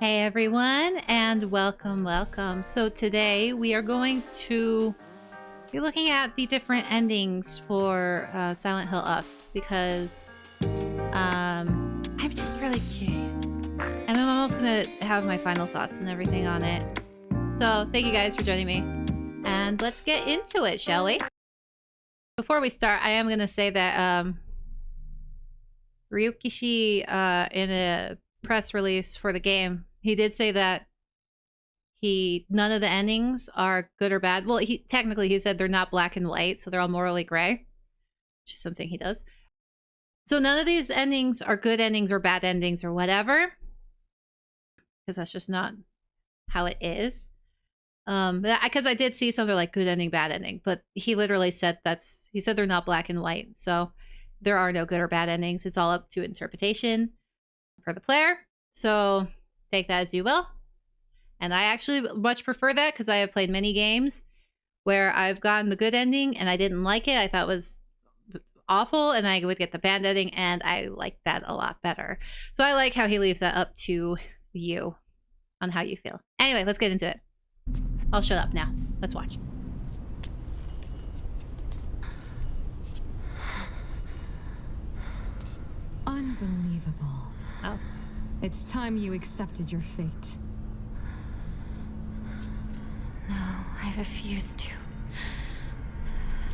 Hey everyone, and welcome. So today we are going to be looking at the different endings for Silent Hill Up because I'm just really curious. And then I'm also gonna have my final thoughts and everything on it. So thank you guys for joining me. And let's get into it, shall we? Before we start, I am gonna say that Ryukishi in a press release for the game, he did say that none of the endings are good or bad. Well, he said they're not black and white, so they're all morally gray, which is something he does. So none of these endings are good endings or bad endings or whatever, because that's just not how it is. Because I did see something like good ending, bad ending, but he literally said he said they're not black and white, so there are no good or bad endings. It's all up to interpretation for the player. So take that as you will. And I actually much prefer that because I have played many games where I've gotten the good ending and I didn't like it. I thought it was awful, and I would get the bad ending, and I like that a lot better. So I like how he leaves that up to you on how you feel. Anyway, let's get into it. I'll shut up now. Let's watch. Unbelievable. Oh. It's time you accepted your fate. No, I refuse to.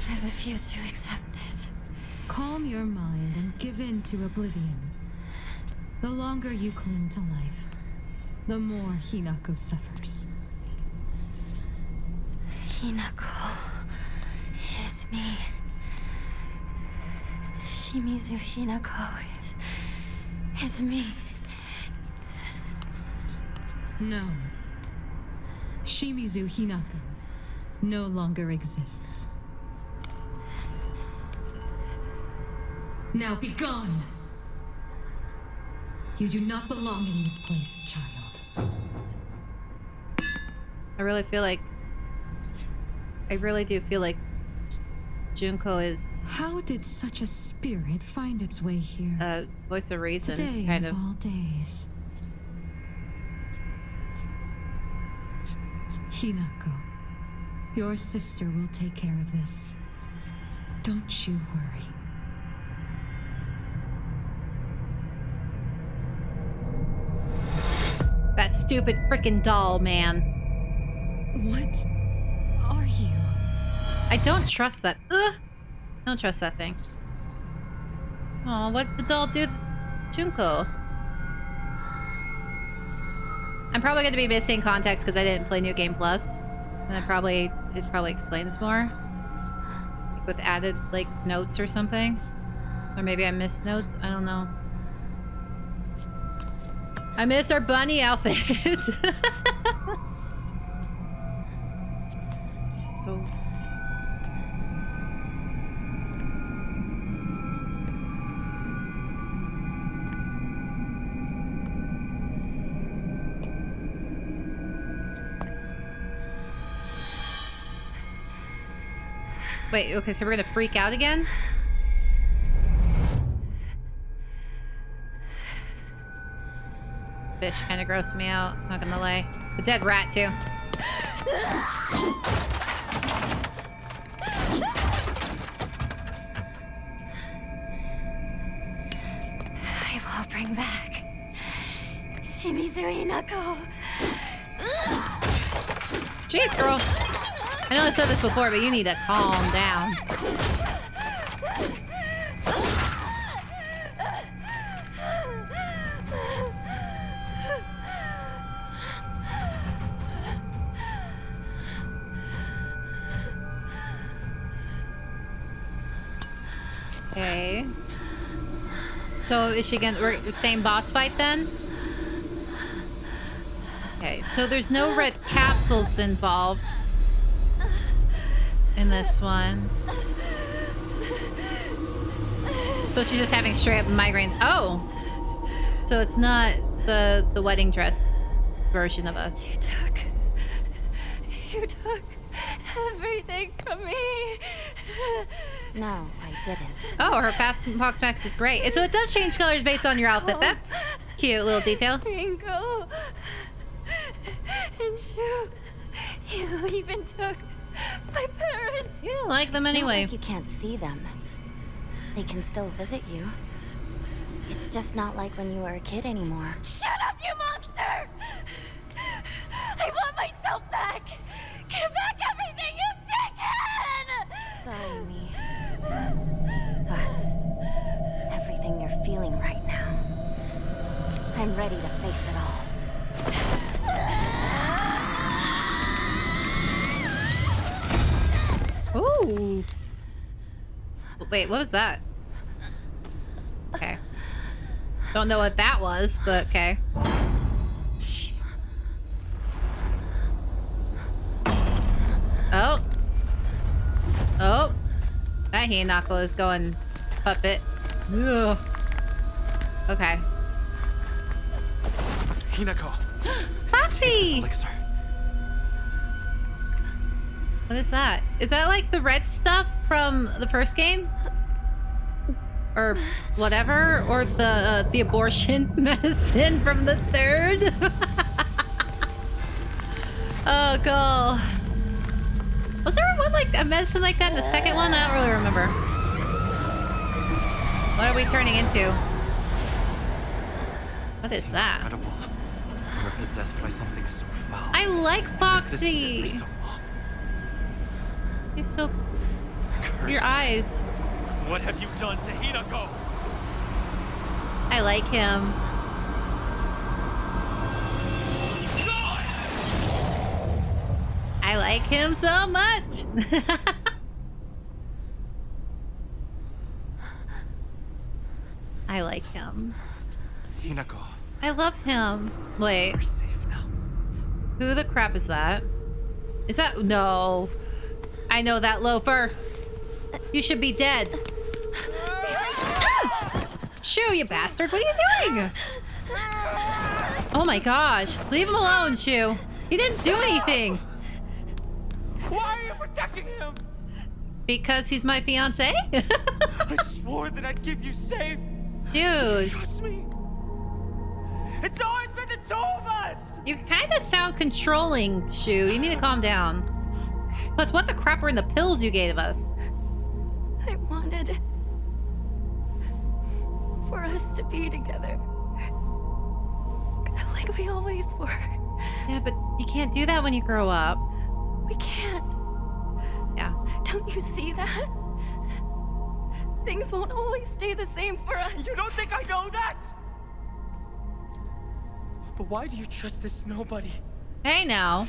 I refuse to accept this. Calm your mind and give in to oblivion. The longer you cling to life, the more Hinako suffers. Hinako is me. Shimizu Hinako is me. No. Shimizu Hinako no longer exists. Now be gone! You do not belong in this place, child. I really do feel like Junko is How did such a spirit find its way here? voice of reason, Today kind of. all days. Hinako, your sister will take care of this. Don't you worry. That stupid freaking doll, man. What are you? I don't trust that. Ugh. Don't trust that thing. Oh, what did the doll do? Junko. I'm probably going to be missing context because I didn't play New Game Plus, and it probably explains more, like with added like notes or something, or maybe I missed notes. I don't know. I miss our bunny outfit. So. Wait, okay, so we're gonna freak out again? Fish kind of grossed me out, not gonna lie. The dead rat, too. I will bring back Shimizu Hinako. Jeez, girl. I know I said this before, but you need to calm down. Okay. So is she gonna same boss fight then? Okay, so there's no red capsules involved in this one. So she's just having straight up migraines. Oh! So it's not the wedding dress version of us. You took everything from me. No, I didn't. Oh, her Pox Max is great. So it does change colors based on your outfit. That's cute little detail. Ringo, Shu, you even took my parents. You didn't like them It's not anyway. like you can't see them. They can still visit you. It's just not like when you were a kid anymore. Shut up, you monster! I want myself back! Give back everything you've taken! Sorry, me. But everything you're feeling right now, I'm ready to face it all. Ooh. Wait, what was that? Okay. Don't know what that was, but okay. Jeez. Oh. Oh. That Hinako is going puppet. Ugh. Okay. Hinako. Foxy! Elixir. What is that? Is that like the red stuff from the first game? Or whatever? Or the abortion medicine from the third? Oh, God. Was there one like a medicine like that in the second one? I don't really remember. What are we turning into? What is that? Incredible. We were possessed by something so foul. I like Resisted Foxy. it for so long. He's so... Curse. Your eyes. What have you done to Hinako? I like him. I like him so much. I like him. Hinako, I love him. Wait, you're safe now. who the crap is that? Is that... No. I know that loafer. You should be dead. Shoo, you bastard. What are you doing? Oh my gosh. Leave him alone, Shoo. He didn't do anything. Why are you protecting him? Because he's my fiance? I swore that I'd keep you safe. Did you Dude, trust me? It's always been the two of us. you kind of sound controlling, Shoo. You need to calm down. Plus, what the crap are in the pills you gave us? I wanted for us to be together. Like we always were. Yeah, but you can't do that when you grow up. We can't. Yeah. Don't you see that? Things won't always stay the same for us. You don't think I know that? But why do you trust this nobody? Hey, now.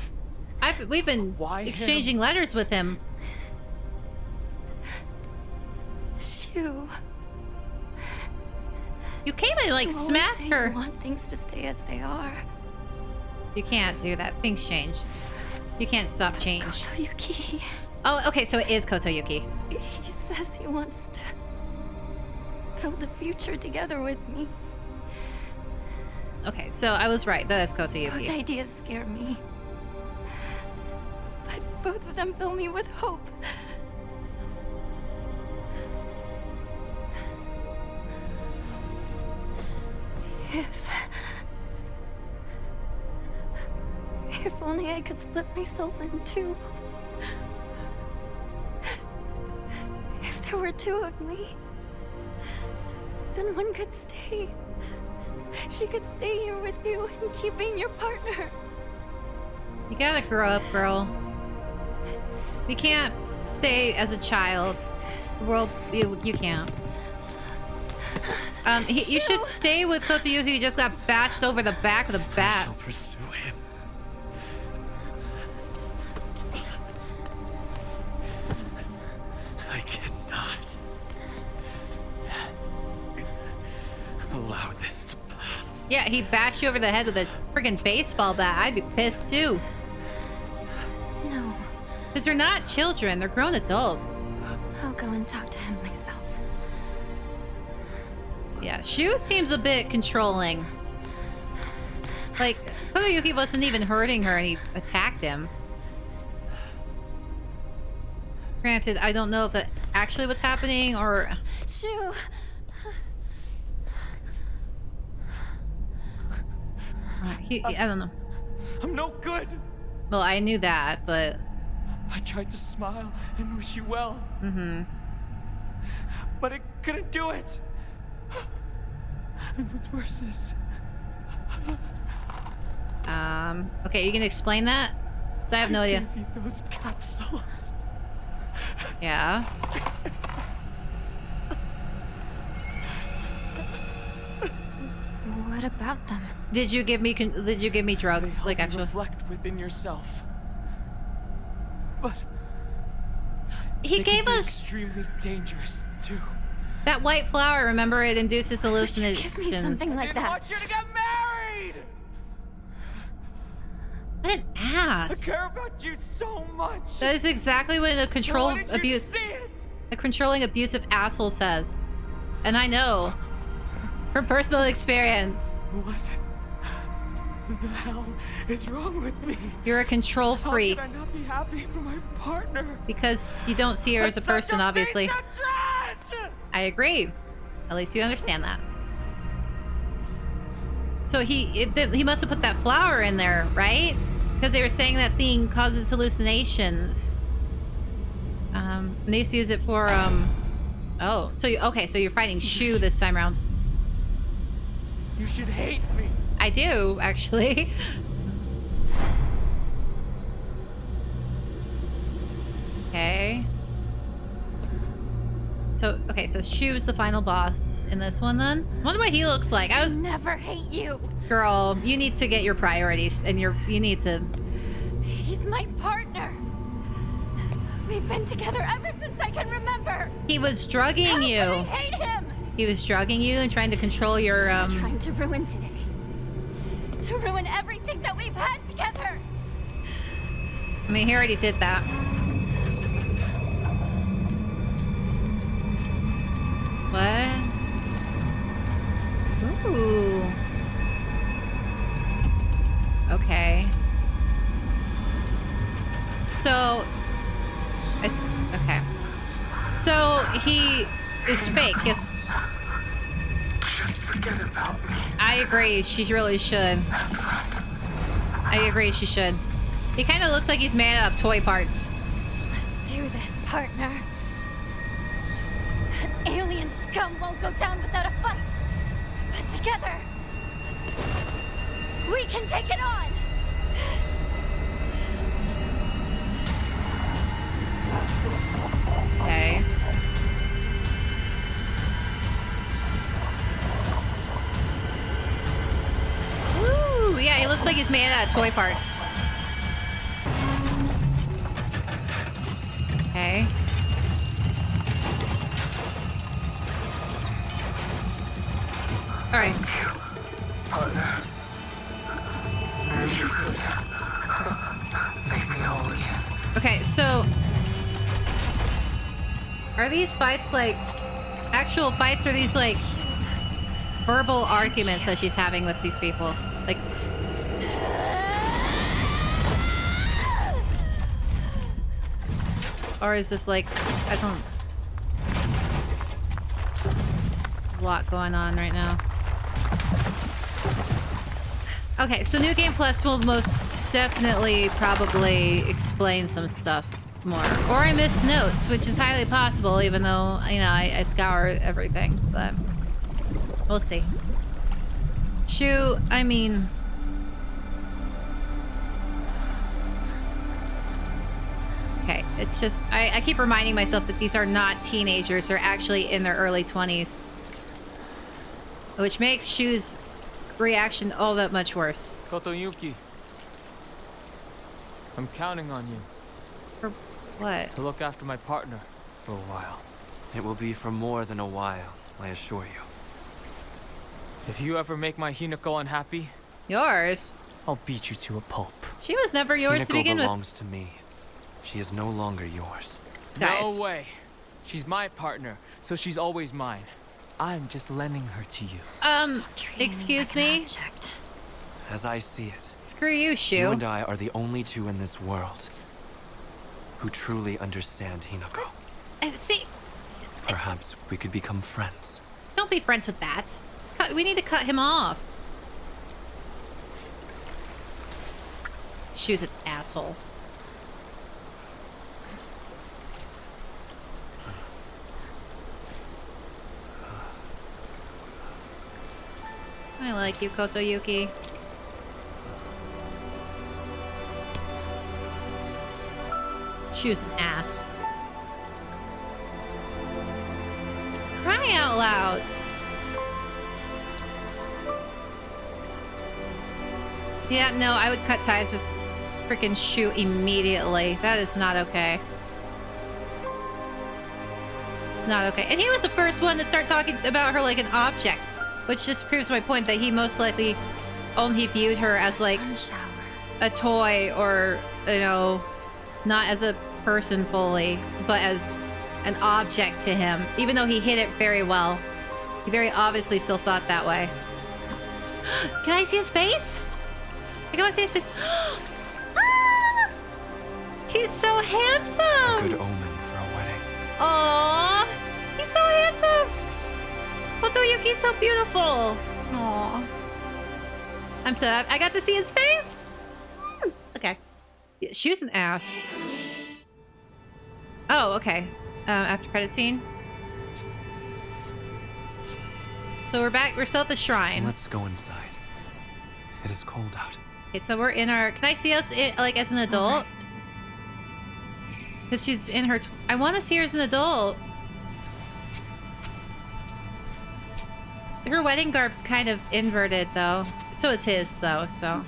We've been Why him? exchanging letters with him. Shoo. You came and like You always smacked say her. You want things to stay as they are. You can't do that. Things change. You can't stop change. Toyuki. Oh, okay, so it is Kotoyuki. He says he wants to build a future together with me. Okay, so I was right. That is Both Kotoyuki. ideas scare me. But both of them fill me with hope. If only I could split myself in two. If there were two of me, then one could stay. She could stay here with you and keep being your partner. You gotta grow up, girl. You can't stay as a child. The world, you can't. You should stay with Kotoyuki. He just got bashed over the back of the I bat. shall pursue him. I cannot allow this to pass. Yeah, he bashed you over the head with a friggin' baseball bat. I'd be pissed too. No, Because they're not children, they're grown adults. I'll go and talk to him myself. Yeah, Shu seems a bit controlling. Like, Kotoyuki wasn't even hurting her and he attacked him. Granted, I don't know if that's actually what's happening or... Shoo! I don't know. I'm no good. Well, I knew that, but... I tried to smile and wish you well. Mm-hmm. But I couldn't do it. And what's worse is... Okay, you can explain that? 'Cause I have no idea. I gave you those capsules. Yeah. What about them? Did you give me drugs? They help Like you actual? reflect within yourself. But He they gave can be us extremely dangerous too. that white flower. Remember, it induces Would you hallucinations. give me something I like didn't that? want you to get married. What an I ass! care about you so much. That is exactly what a I control wanted you to abuse, see it. a controlling abusive asshole says, and I know from personal experience. What the hell is wrong with me? You're a control How freak can I not be happy for my partner? because you don't see her as a I'm such person, obviously. piece of trash! I agree. At least you understand that. So he must have put that flower in there, right? Because they were saying that thing causes hallucinations. And they used to use it for oh, so okay, so you're fighting Shu this time around. You should hate me. I do, actually. Okay. So, okay, so Shu's the final boss in this one then? I wonder what he looks like. I was... Never hate you. Girl, you need to get your priorities and you need to... He's my partner. We've been together ever since I can remember. He was drugging How you. could I hate him? He was drugging you and trying to control your, Trying to ruin today. To ruin everything that we've had together. I mean, he already did that. What? Ooh. Okay. So, okay. So he is fake. Yes. Just forget about me. I agree. She really should. I agree. She should. He kind of looks like he's made out of toy parts. Let's do this, partner. An alien scum won't go down without a fight. But together, we can take it on. Okay. Woo! Yeah, he looks like he's made out of toy parts. Okay. All right. Partner. I knew you could. Make me whole again. Okay, so are these fights like actual fights, or these like verbal arguments that she's having with these people? Like, or is this like, I don't, a lot going on right now. Okay, so New Game Plus will most definitely probably explain some stuff more. Or I missed notes, which is highly possible, even though, you know, I scour everything, but we'll see. Shu, I mean... Okay, it's just, I keep reminding myself that these are not teenagers, they're actually in their early 20s. Which makes Shu's reaction all that much worse. Kotoyuki, I'm counting on you For what? to look after my partner for a while. It will be for more than a while, I assure you. If you ever make my Hinako unhappy, Yours? I'll beat you to a pulp. She was never yours to Hinako begin with. belongs to me. She is no longer yours. Guys. No way. She's my partner, so she's always mine. I'm just lending her to you. Excuse me? As I see it, Screw you, you Shu. and I are the only two in this world who truly understand Hinako. See, Perhaps we could become friends. don't be friends with that. We need to cut him off. She was an asshole. I like you, Kotoyuki. She was an ass. Crying out loud. Yeah, no, I would cut ties with freaking Shu immediately. That is not okay. It's not okay. And he was the first one to start talking about her like an object, which just proves my point that he most likely only viewed her as like a toy or, you know, not as a person fully, but as an object to him. Even though he hid it very well, he very obviously still thought that way. Can I see his face? I can see his face. Ah! He's so handsome. Good omen for a wedding. Aww, he's so handsome. Kotoyuki's so beautiful. Aww. I'm so happy. I got to see his face. Okay. Yeah, she was an ass. Oh, okay. After credit scene. So we're back. We're still at the shrine. Let's go inside. It is cold out. Okay, so we're in our... Can I see us like as an adult? Because she's in her... I want to see her as an adult. Her wedding garb's kind of inverted, though. So is his, though, so...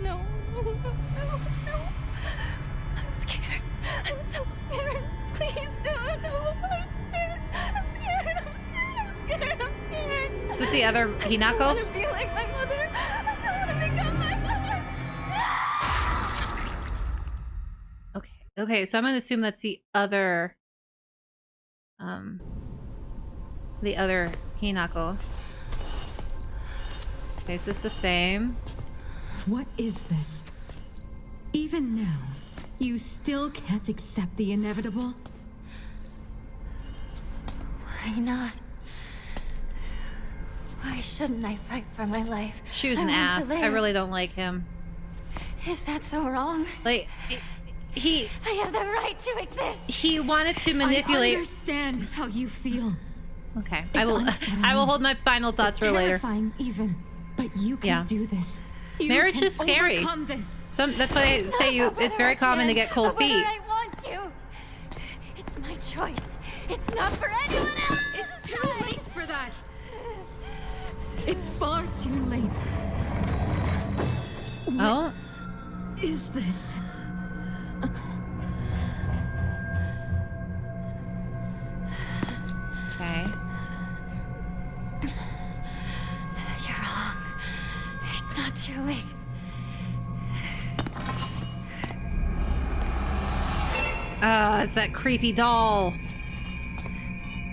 No. I'm scared. I'm so scared. Please don't. No, I'm scared. I'm scared. Is this the other Hinako? I want to be like my mother. I don't want to become my mother. Okay, so I'm gonna assume that's the other Hinako. Okay, is this the same? What is this? Even now, you still can't accept the inevitable? Why not? Why shouldn't I fight for my life? She was I an want to ass. I live. really don't like him. Is that so wrong? Like, he I have the right to exist. he wanted to I manipulate. understand how you feel. Okay, It's I will unsettling. hold my final thoughts for later. Terrifying even, but you can Yeah. do this. You Marriage can is scary. overcome this. That's why they say it's very common to get cold feet. I want to. It's my choice. It's not for anyone else. It's too late for that. It's far too late. Oh, Is this? okay. You're wrong. It's not too late. It's that creepy doll.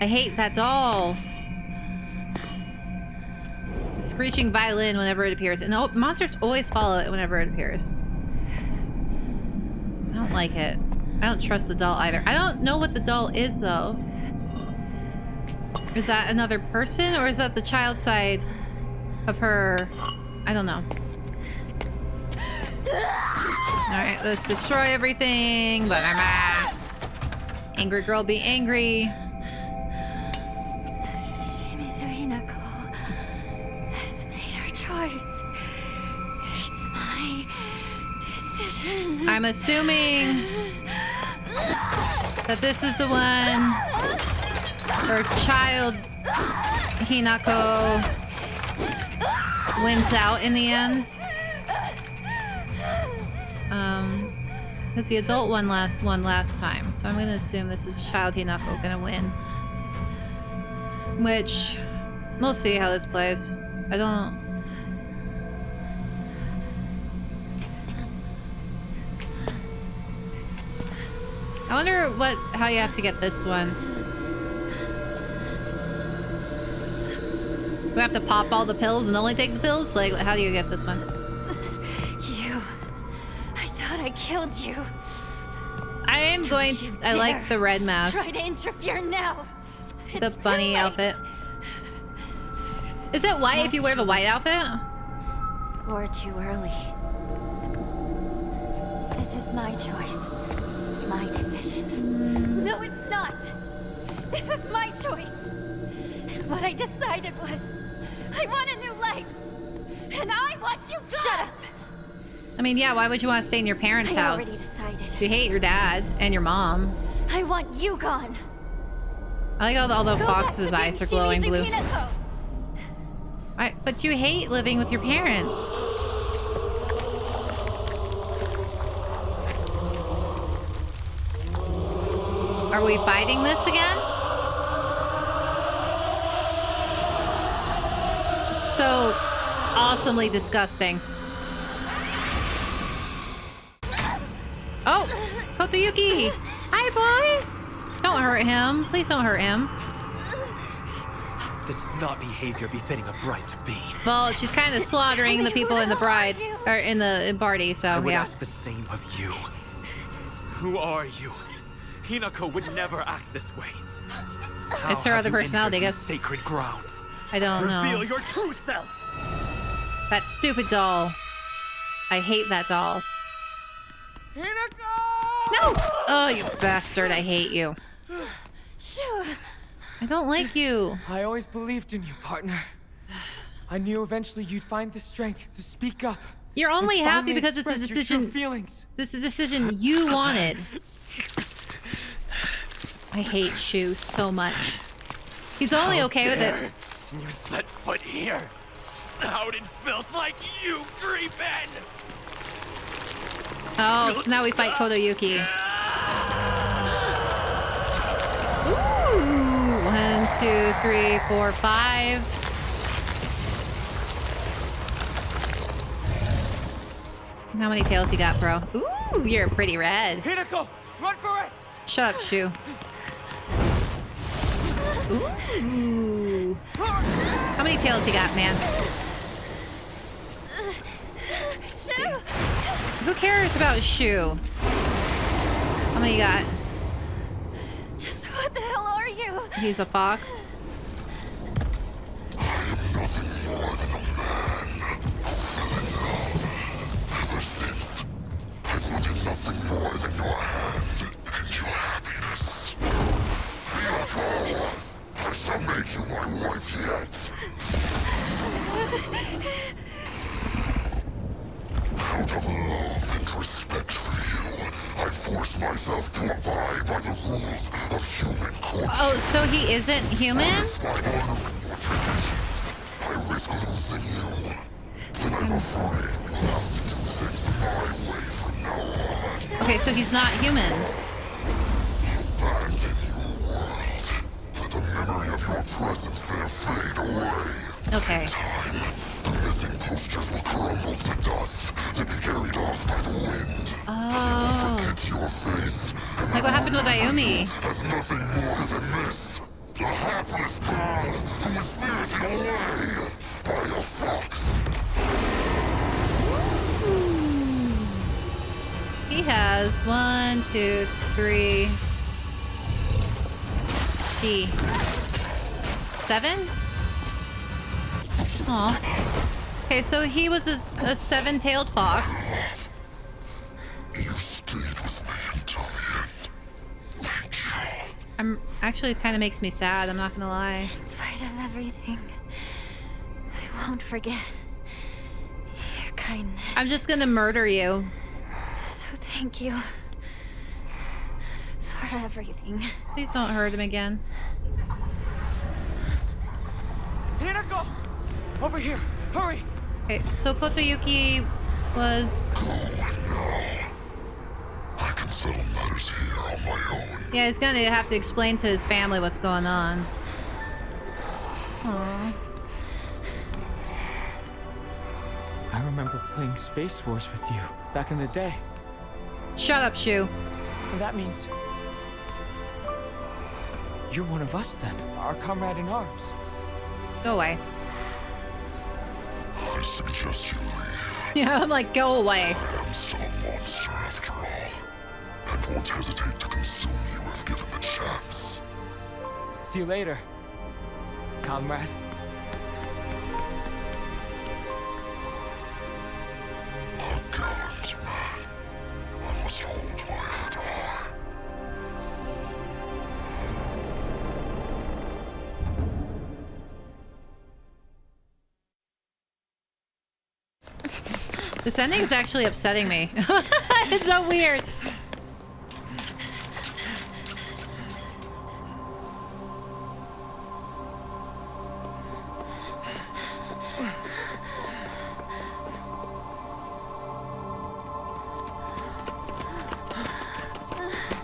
I hate that doll. The screeching violin whenever it appears. And the monsters always follow it whenever it appears. I don't like it. I don't trust the doll either. I don't know what the doll is, though. Is that another person, or is that the child side of her? I don't know. Alright, let's destroy everything. Blah, blah, blah. Angry girl be angry. Shimizu Hinako has made her choice. It's my decision. I'm assuming that this is the one where child Hinako wins out in the end. Because the adult one won last time, so I'm gonna assume this is child Hinako gonna win. Which we'll see how this plays. I don't. I wonder how you have to get this one. Do we have to pop all the pills and only take the pills? Like, how do you get this one? I thought I killed you. I am going to... I like the red mask. Try to interfere now. The It's too bunny late. outfit. Is it white if you wear the white outfit? Or too early. This is my choice. My decision. No, it's not. This is my choice. And what I decided was, I want a new life. And I want you gone. Shut up. I mean, yeah, why would you want to stay in your parents' I already house? decided. You hate your dad and your mom. I want you gone. I like all the Go back fox's to being eyes are glowing Shimizu blue. Hinako. But you hate living with your parents. Are we fighting this again? So awesomely disgusting. Oh, Kotoyuki! Hi, boy! Don't hurt him. Please don't hurt him. This is not behavior befitting a bride to be. Well, she's kind of slaughtering the people in the bride, or in the party, I so would yeah. ask the same of you. Who are you? Hinako would never act this way. How It's her have other you personality, I entered guess. these sacred grounds. I don't Reveal know. your true self. That stupid doll. I hate that doll. Hinako! No! Oh, you bastard. I hate you. Shoo. I don't like you. I always believed in you, partner. I knew eventually you'd find the strength to speak up. You're only and happy finally because it's a express your true decision. feelings. This is a decision you wanted. I hate Shu so much. He's only okay with it. You set foot here. Out in filth like you creep in. Oh, so now we fight Kotoyuki. Ooh, 1, 2, 3, 4, 5. How many tails you got, bro? Ooh, you're pretty red. Hinako, run for it! Shut up, Shu. Ooh. How many tails you got, man? Shoo. Who cares about Shu? How many you got? Just what the hell are you? He's a fox. Ever since, I've wanted nothing more than your hand and your happiness. Hinako, I shall make you my wife yet. Out of love and respect for you, I force myself to abide by the rules of human courtship. Oh, so he isn't human? By honoring your traditions, I risk losing you. Then I'm afraid we'll have to do things my way from now on. Okay, so he's not human. Abandon your world. Let the memory of your presence there fade away. Okay. Time, the missing postures will crumble to dust, to be carried off by the wind. Oh. Forget your face, and Like what happened with Ayumi. has nothing more than this. The hapless girl who was spirited away by a fox. He has 1, 2, 3. She. 7? Aw. Okay, so he was a seven-tailed fox. You stayed with me until the end. Thank you. Actually, it kind of makes me sad, I'm not gonna lie. In spite of everything, I won't forget your kindness. I'm just gonna murder you. So thank you for everything. Please don't hurt him again. Hinako! Over here! Hurry! Okay, so Kotoyuki was... Go now. I can settle matters here on my own. Yeah, he's gonna have to explain to his family what's going on. Aww. I remember playing Space Wars with you back in the day. Shut up, Shu. And that means you're one of us then, our comrade in arms. Go away. I suggest you leave. Yeah, I'm like, go away. I am some monster after all, and won't hesitate to consume you if given the chance. See you later, comrade. This ending is actually upsetting me. It's so weird.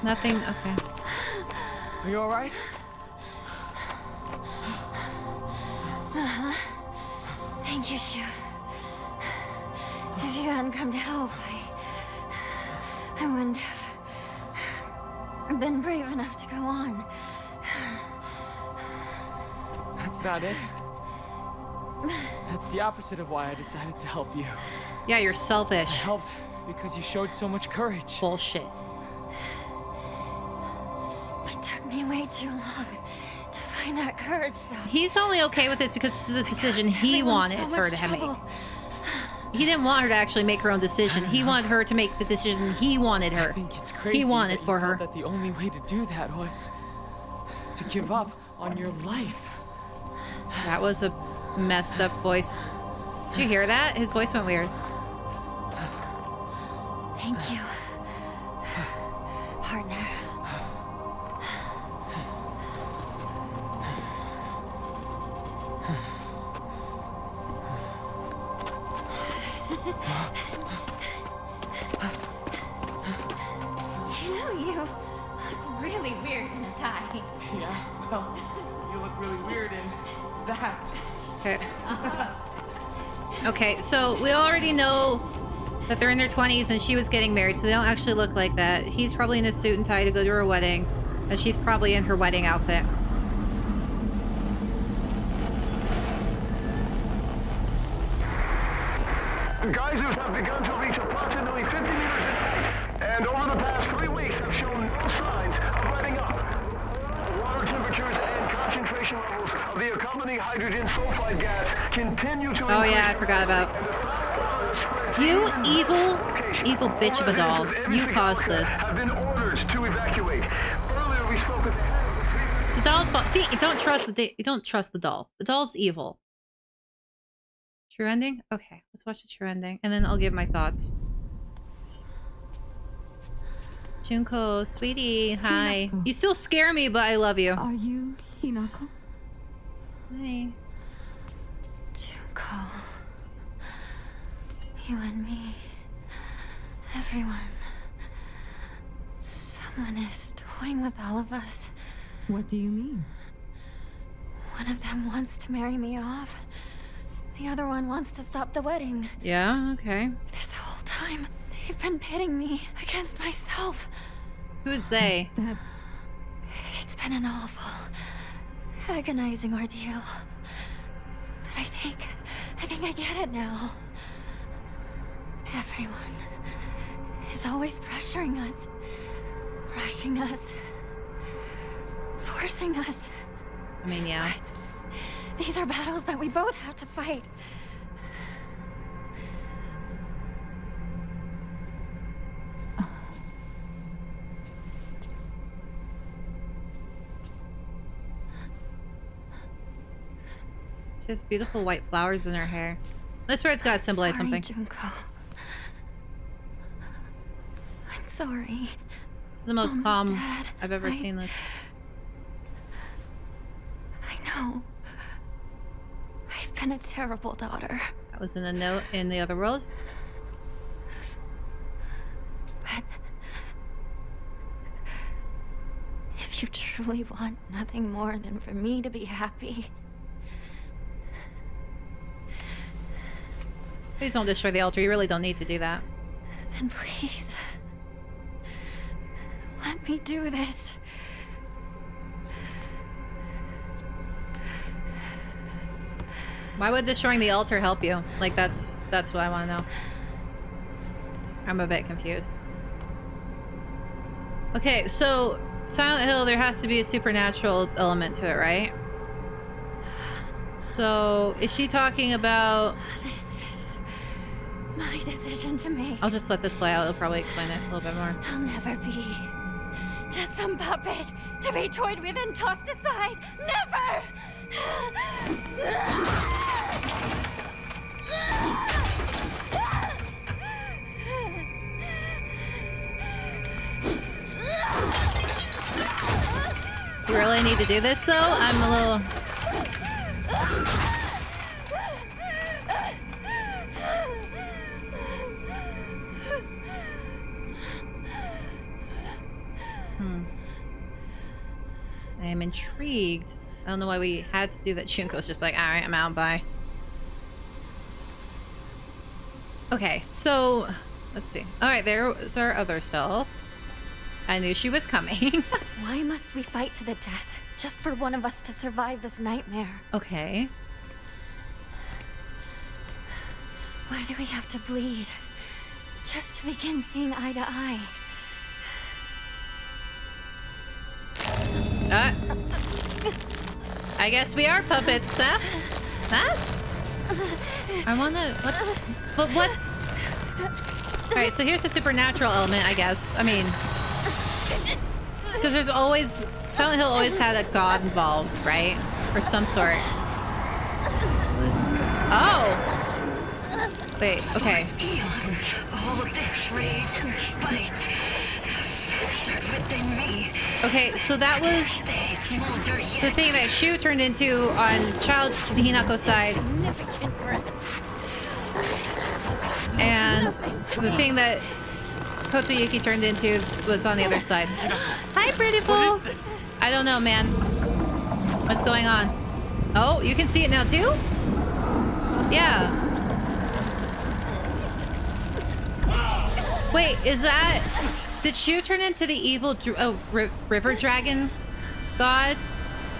Nothing. Okay. Are you alright? Thank you, Shu. If you hadn't come to help, I wouldn't have been brave enough to go on. That's not it. That's the opposite of why I decided to help you. Yeah, you're selfish. I helped because you showed so much courage. Bullshit. It took me way too long to find that courage, though. He's only okay with this because this is a decision he wanted her to make. He didn't want her to actually make her own decision. He wanted her to make the decision he wanted her. I think it's crazy He wanted that for you her. felt that the only way to do that was to give up on your life. That was a messed up voice. Did you hear that? His voice went weird. Thank you, partner. You look really weird in a tie. Yeah, well, you look really weird in that. Okay. Okay, so we already know that they're in their 20s and she was getting married, so they don't actually look like that. He's probably in a suit and tie to go to her wedding, and she's probably in her wedding outfit. Geysers have begun to reach approximately 50 meters in height, and over the past 3 weeks have shown no signs of letting up. The water temperatures and concentration levels of the accompanying hydrogen sulfide gas continue to Oh yeah, I forgot about. You evil, evil bitch of a doll. You caused this. Have been ordered to evacuate. Earlier we spoke with It's the doll's fault. See, you don't trust the doll. The doll's evil. True ending? Okay, let's watch the true ending, and then I'll give my thoughts. Junko, sweetie, hi. Hinako. You still scare me, but I love you. Are you Hinako? Hi. Junko. You and me. Everyone. Someone is toying with all of us. What do you mean? One of them wants to marry me off. The other one wants to stop the wedding. Yeah, okay. This whole time, they've been pitting me against myself. Who's they? That's... It's been an awful, agonizing ordeal. But I think I get it now. Everyone is always pressuring us, rushing us, forcing us. I mean, yeah. These are battles that we both have to fight. She has beautiful white flowers in her hair. That's where it's got to symbolize Sorry, something. Junko. I'm sorry. This is the most Mom, calm Dad, I've ever seen this. I know. I've been a terrible daughter. That was in the note in the other world. But if you truly want nothing more than for me to be happy, Please don't destroy the altar. You really don't need to do that. then please, let me do this. Why would destroying the altar help you? Like, that's what I want to know. I'm a bit confused. Okay, so Silent Hill, there has to be a supernatural element to it, right? So, is she talking about... This is my decision to make. I'll just let this play out. It'll probably explain it a little bit more. I'll never be just some puppet to be toyed with and tossed aside. Never! You really need to do this, though? I'm a little... I am intrigued. I don't know why we had to do that. Shunko's just like, alright, I'm out, bye. Okay, so... Let's see. Alright, there's our other self. I knew she was coming. Why must we fight to the death just for one of us to survive this nightmare? Okay. Why do we have to bleed? Just to begin seeing eye to eye. I guess we are puppets, huh? Huh? I wanna... What's... Alright, so here's the supernatural element, I guess. I mean... Because there's always... Silent Hill always had a god involved, right? Or some sort. Oh! Wait, okay. Okay, so that was the thing that Shu turned into on Child Hinako's side. And the thing that Kotoyuki turned into was on the other side. Hi, Prettyful! I don't know, man. What's going on? Oh, you can see it now too? Yeah. Wait, is that... Did Shu turn into the evil river dragon god?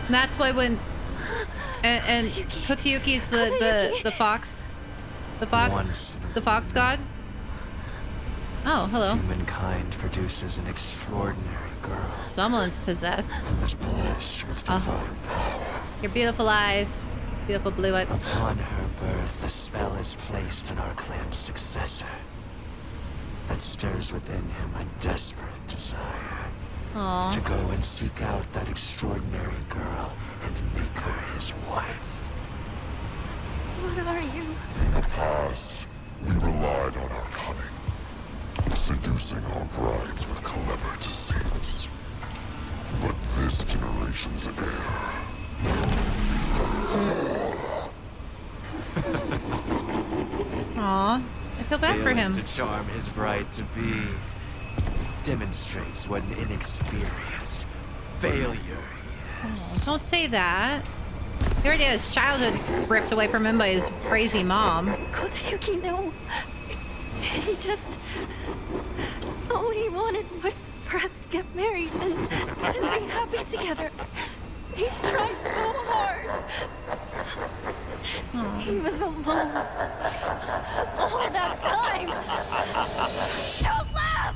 And that's why when... And Kotoyuki's the fox... The fox god? Oh, hello. Humankind produces an extraordinary girl. Someone's possessed. Who is blessed with divine power. Your beautiful eyes. Beautiful blue eyes. Upon her birth, a spell is placed on our clan's successor that stirs within him a desperate desire Aww. to go and seek out that extraordinary girl and make her his wife. What are you? In the past, we relied on our cunning, seducing our brides with clever deceits. But this generation's heir... Aw. I feel bad for him. To charm his bride to be demonstrates what an inexperienced failure he is. Don't say that. Here it is. Childhood ripped away from him by his crazy mom. Kotoyuki, no. He just... All he wanted was for us to get married and be happy together. He tried so hard. He was alone. All that time. Don't laugh!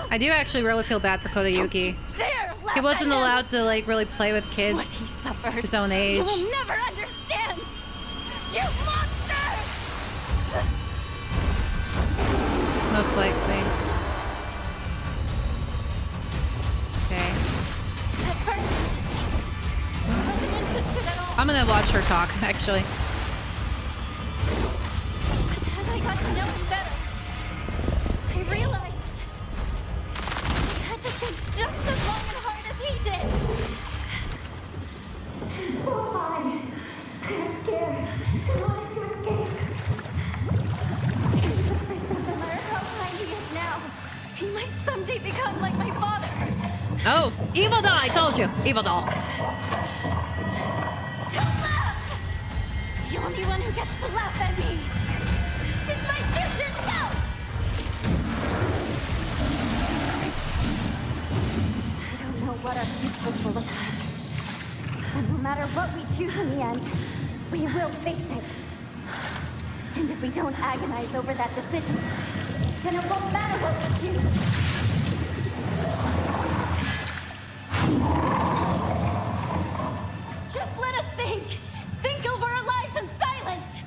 I do actually really feel bad for Kotoyuki. Dare laugh He wasn't at him. allowed to like really play with What he kids suffered. his own age. You will never understand. You monster! Most likely. Okay. At first, I wasn't interested at all. I'm gonna watch her talk, actually. But as I got to know him better, I realized I had to think just as long and hard as he did. Why? I'm scared. I wanted to escape. No matter how kind he is now, he might someday become like my father. Oh, evil doll! I told you, evil doll. Don't laugh! The only one who gets to laugh at me is my future self! I don't know what our futures will look like. But no matter what we choose in the end, we will face it. And if we don't agonize over that decision, then it won't matter what we choose. Just let us think! Think over our lives in silence!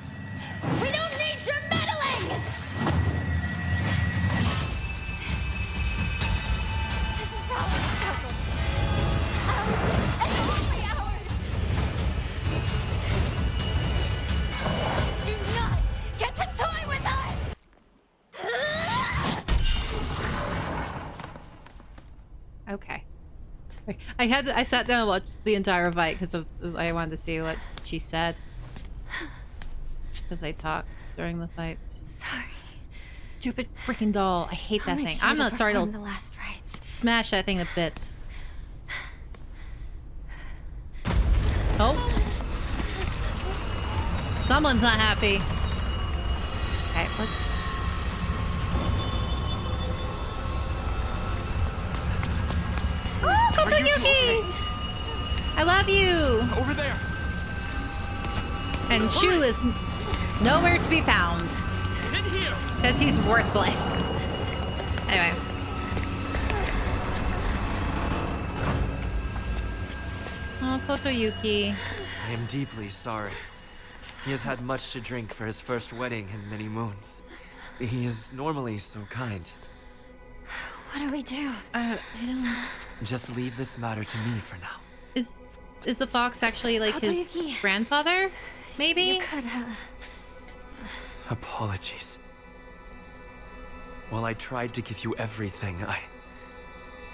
We don't need your meddling! This is our struggle. Ours and only ours! Do not get to toy with us! Okay. I sat down and watched the entire fight because I wanted to see what she said. Because I talk during the fights. Sorry. Stupid freaking doll. I hate I'll that make thing. sure I'm to not sorry to perform the last rites. smash that thing to bits. Oh. Someone's not happy. Okay, what? Oh, Kotoyuki! I love you! Over there! And Shu is nowhere to be found. In here! Because he's worthless. Anyway. Oh, Kotoyuki. I am deeply sorry. He has had much to drink for his first wedding in many moons. He is normally so kind. What do we do? I don't know. Just leave this matter to me for now. Is the fox actually like his Kotoyuki. grandfather? Maybe? You could, Apologies. While I tried to give you everything, I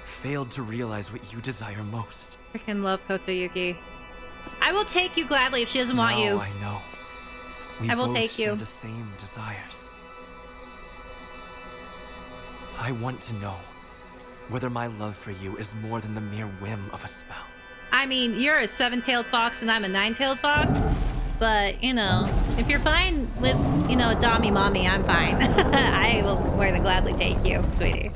failed to realize what you desire most. Freaking love Kotoyuki. I will take you gladly if she doesn't want you. I know. We I will both take share you. the same desires. I want to know whether my love for you is more than the mere whim of a spell. I mean, you're a seven-tailed fox and I'm a nine-tailed fox. But, you know, if you're fine with, you know, a Dommy Mommy, I'm fine. I will more than gladly take you, sweetie.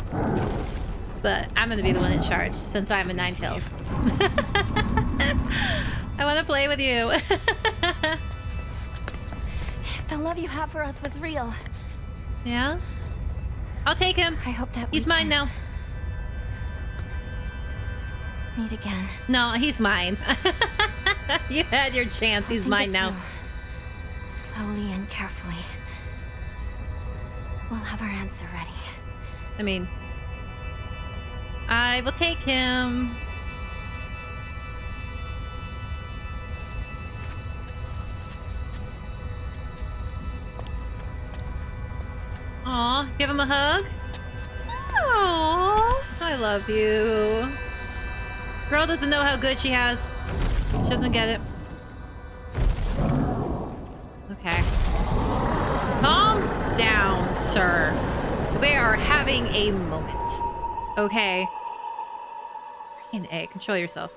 But I'm gonna be the one in charge since I'm a nine-tailed. I want to play with you. if the love you have for us was real, Yeah? I'll take him. I hope that He's we mine can now. meet again. No, he's mine. You had your chance. He's Think mine it now. through. Slowly and carefully. We'll have our answer ready. I mean, I will take him. Aw, give him a hug. Aw, I love you. Girl doesn't know how good she has. She doesn't get it. Okay. Calm down, sir. We are having a moment. Okay. Freaking A, control yourself.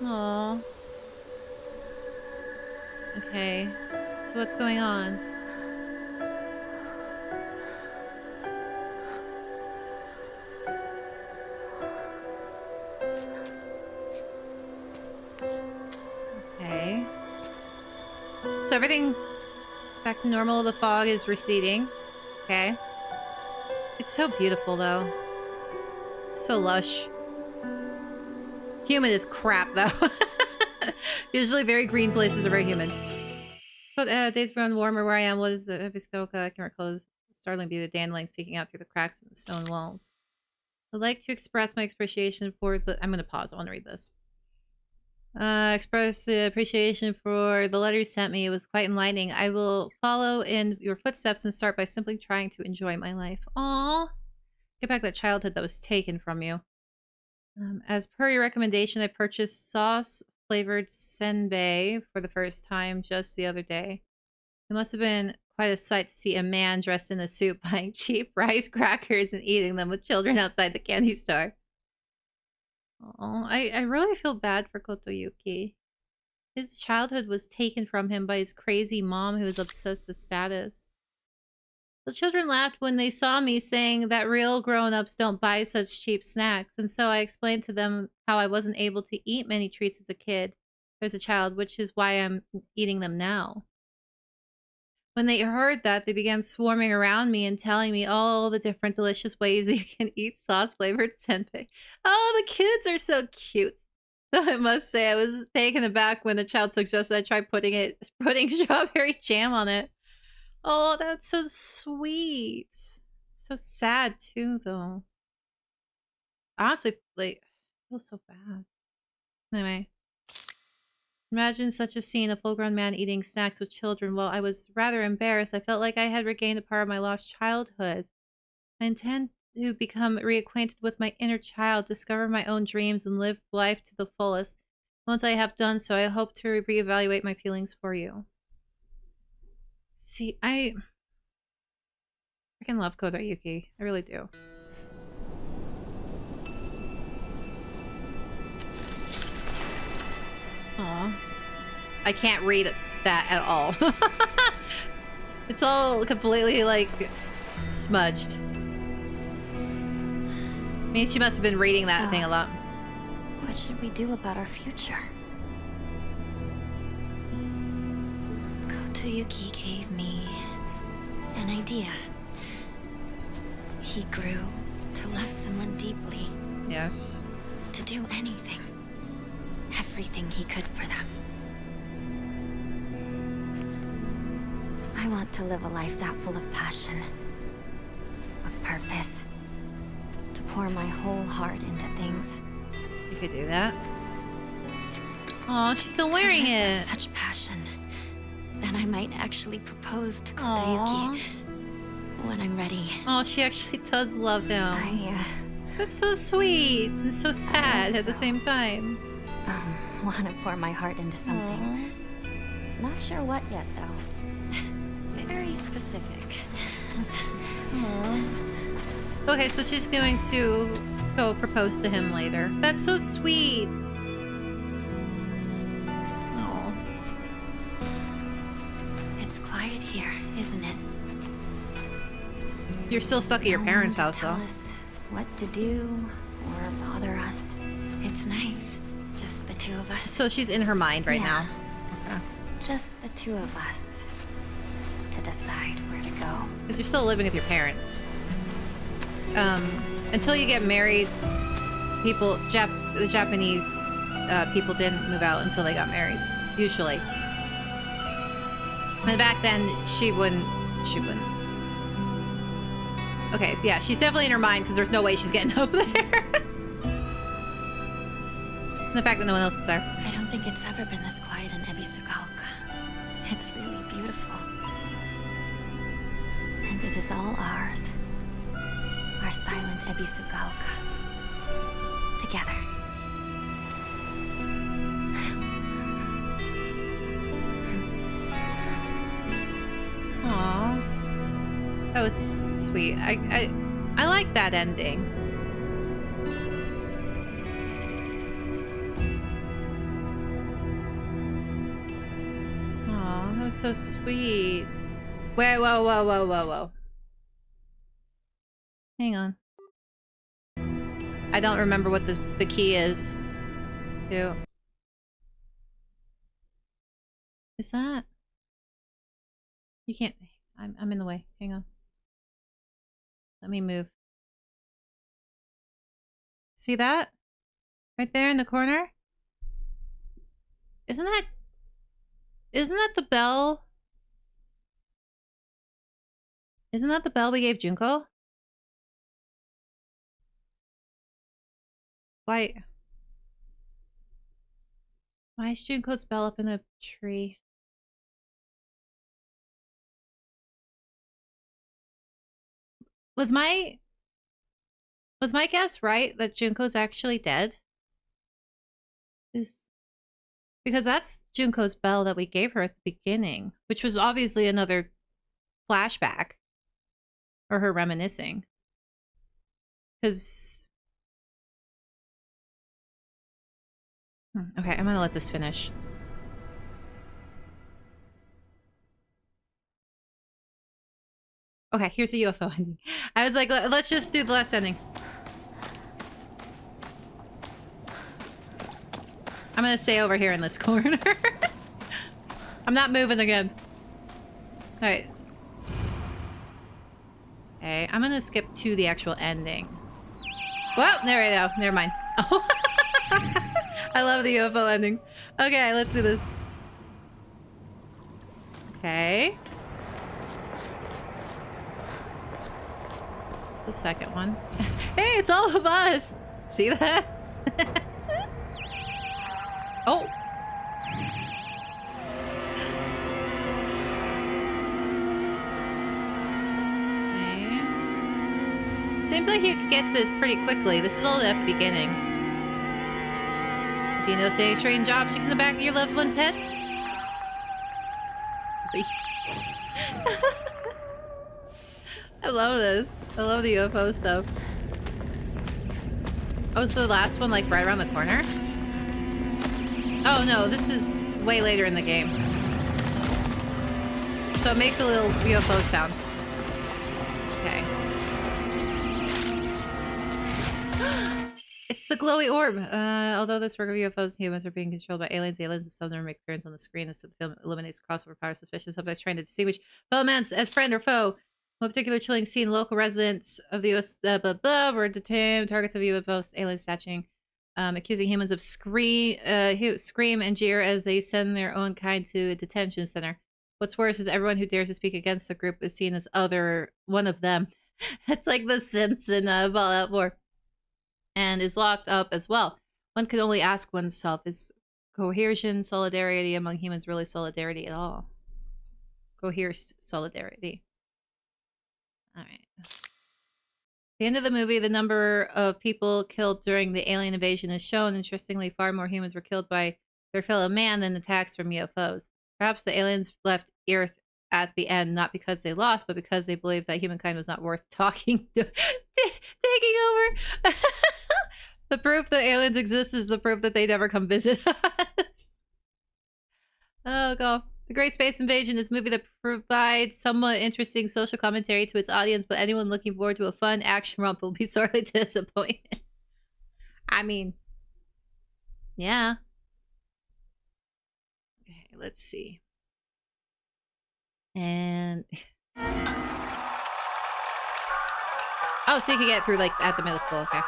Aww. Okay. So what's going on? Okay. So everything's back to normal. The fog is receding. Okay. It's so beautiful, though. So lush. Humid is crap, though. Usually very green places are very humid. But days grown warmer where I am. What is the Viscoka? I can't recall. The startling beauty of dandelions peeking out through the cracks in the stone walls. I'd like to express my appreciation for the... I'm going to pause. I want to read this. Express appreciation for the letter you sent me. It was quite enlightening. I will follow in your footsteps and start by simply trying to enjoy my life. Aww. Get back that childhood that was taken from you. As per your recommendation, I purchased sauce-flavored senbei for the first time just the other day. It must have been quite a sight to see a man dressed in a suit buying cheap rice crackers and eating them with children outside the candy store. Oh, I really feel bad for Kotoyuki. His childhood was taken from him by his crazy mom who was obsessed with status. The children laughed when they saw me, saying that real grown-ups don't buy such cheap snacks, and so I explained to them how I wasn't able to eat many treats as a kid, or as a child, which is why I'm eating them now. When they heard that, they began swarming around me and telling me all the different delicious ways you can eat sauce-flavored senbei. Oh, the kids are so cute. I must say, I was taken aback when a child suggested I try putting strawberry jam on it. Oh, that's so sweet. So sad, too, though. Honestly, like, I feel so bad. Anyway. Imagine such a scene, a full-grown man eating snacks with children. While I was rather embarrassed, I felt like I had regained a part of my lost childhood. I intend to become reacquainted with my inner child, discover my own dreams, and live life to the fullest. Once I have done so, I hope to reevaluate my feelings for you. See, I freaking love Kodayuki. I really do. Aw. I can't read that at all. It's all completely, like, smudged. I mean, she must have been reading that thing a lot. What should we do about our future? Kodayuki gave me an idea. He grew to love someone deeply. Yes. To do anything. Everything he could for them. I want to live a life that full of passion. Of purpose. To pour my whole heart into things. You could do that. Oh, she's still wearing it. With such passion that I might actually propose to Kodayuki when I'm ready. Oh, she actually does love him. That's so sweet and so sad at the same time. Want to pour my heart into something. Not sure what yet, though. Very specific. Okay, so she's going to go propose to him later. That's so sweet. Oh. It's quiet here, isn't it? You're still stuck at your parents' house, tell though. us what to do or bother us. It's nice. Just the two of us. So she's in her mind right now. Okay. Just the two of us to decide where to go. Because you're still living with your parents. Until you get married, the Japanese people didn't move out until they got married, usually. And back then, she wouldn't. Okay, so yeah, she's definitely in her mind because there's no way she's getting up there. The fact that no one else is there. I don't think it's ever been this quiet in Ebisugaoka. It's really beautiful. And it is all ours. Our silent Ebisugaoka. Together. Aww. That was sweet. I like that ending. That was so sweet. Wait, whoa. Hang on. I don't remember what the key is. To. Is that? You can't. I'm in the way. Hang on. Let me move. See that? Right there in the corner? Isn't that the bell? Isn't that the bell we gave Junko? Why is Junko's bell up in a tree? Was my guess right that Junko's actually dead? Because that's Junko's bell that we gave her at the beginning, which was obviously another flashback. Or her reminiscing. Because... Okay, I'm gonna let this finish. Okay, here's the UFO ending. I was like, let's just do the last ending. I'm gonna stay over here in this corner. I'm not moving again. Alright. Okay, I'm gonna skip to the actual ending. Well, there we go. Never mind. Oh. I love the UFO endings. Okay, let's do this. Okay. It's the second one. Hey, it's all of us! See that? Oh! Okay. Seems like he get this pretty quickly. This is all at the beginning. If you know saying strange objects in the back of your loved ones' heads. I love this. I love the UFO stuff. Oh, so the last one, like, right around the corner? Oh, no, this is way later in the game. So it makes a little UFO sound. Okay. It's the glowy orb. Although this work of UFOs and humans are being controlled by aliens, the aliens themselves never make appearance on the screen. Instead, the film eliminates crossover power suspicious subjects trying to distinguish fellow men as friend or foe. One particular chilling scene, local residents of the U.S. Were detained targets of UFOs, alien snatching, accusing humans of scream and jeer as they send their own kind to a detention center. What's worse is everyone who dares to speak against the group is seen as one of them. It's like the Synths in Fallout 4. And is locked up as well. One can only ask oneself, is cohesion, solidarity among humans really solidarity at all? Coerced solidarity. Alright. At the end of the movie, the number of people killed during the alien invasion is shown. Interestingly, far more humans were killed by their fellow man than attacks from UFOs. Perhaps the aliens left Earth at the end, not because they lost, but because they believed that humankind was not worth taking over. The proof that aliens exist is the proof that they never come visit us. Oh, God. The Great Space Invasion is a movie that provides somewhat interesting social commentary to its audience, but anyone looking forward to a fun action romp will be sorely disappointed. I mean, yeah. Okay, let's see. And... oh, so you can get through, like, at the middle school, okay.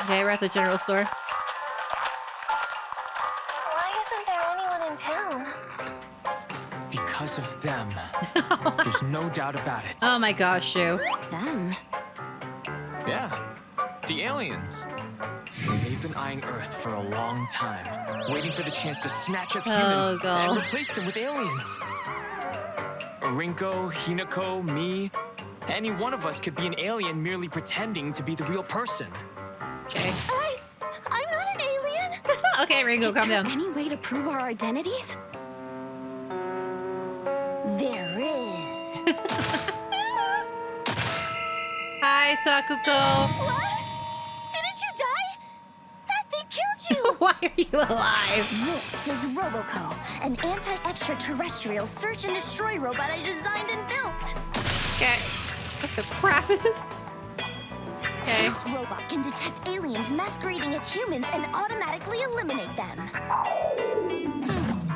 Okay, we're at the general store. Why isn't there anyone in town? Because of them. There's no doubt about it. Oh my gosh, Shu. Them? Yeah, the aliens. They've been eyeing Earth for a long time, waiting for the chance to snatch up humans and replace them with aliens. Rinko, Hinako, me, any one of us could be an alien merely pretending to be the real person. Okay. I'm not an alien. Okay, Ringo, calm down. Any way to prove our identities? There is. Hi, Sakuko. What? Didn't you die? That thing killed you. Why are you alive? This is Roboco, an anti-extraterrestrial search and destroy robot I designed and built. Okay. What the crap? Okay. This robot can detect aliens masquerading as humans and automatically eliminate them.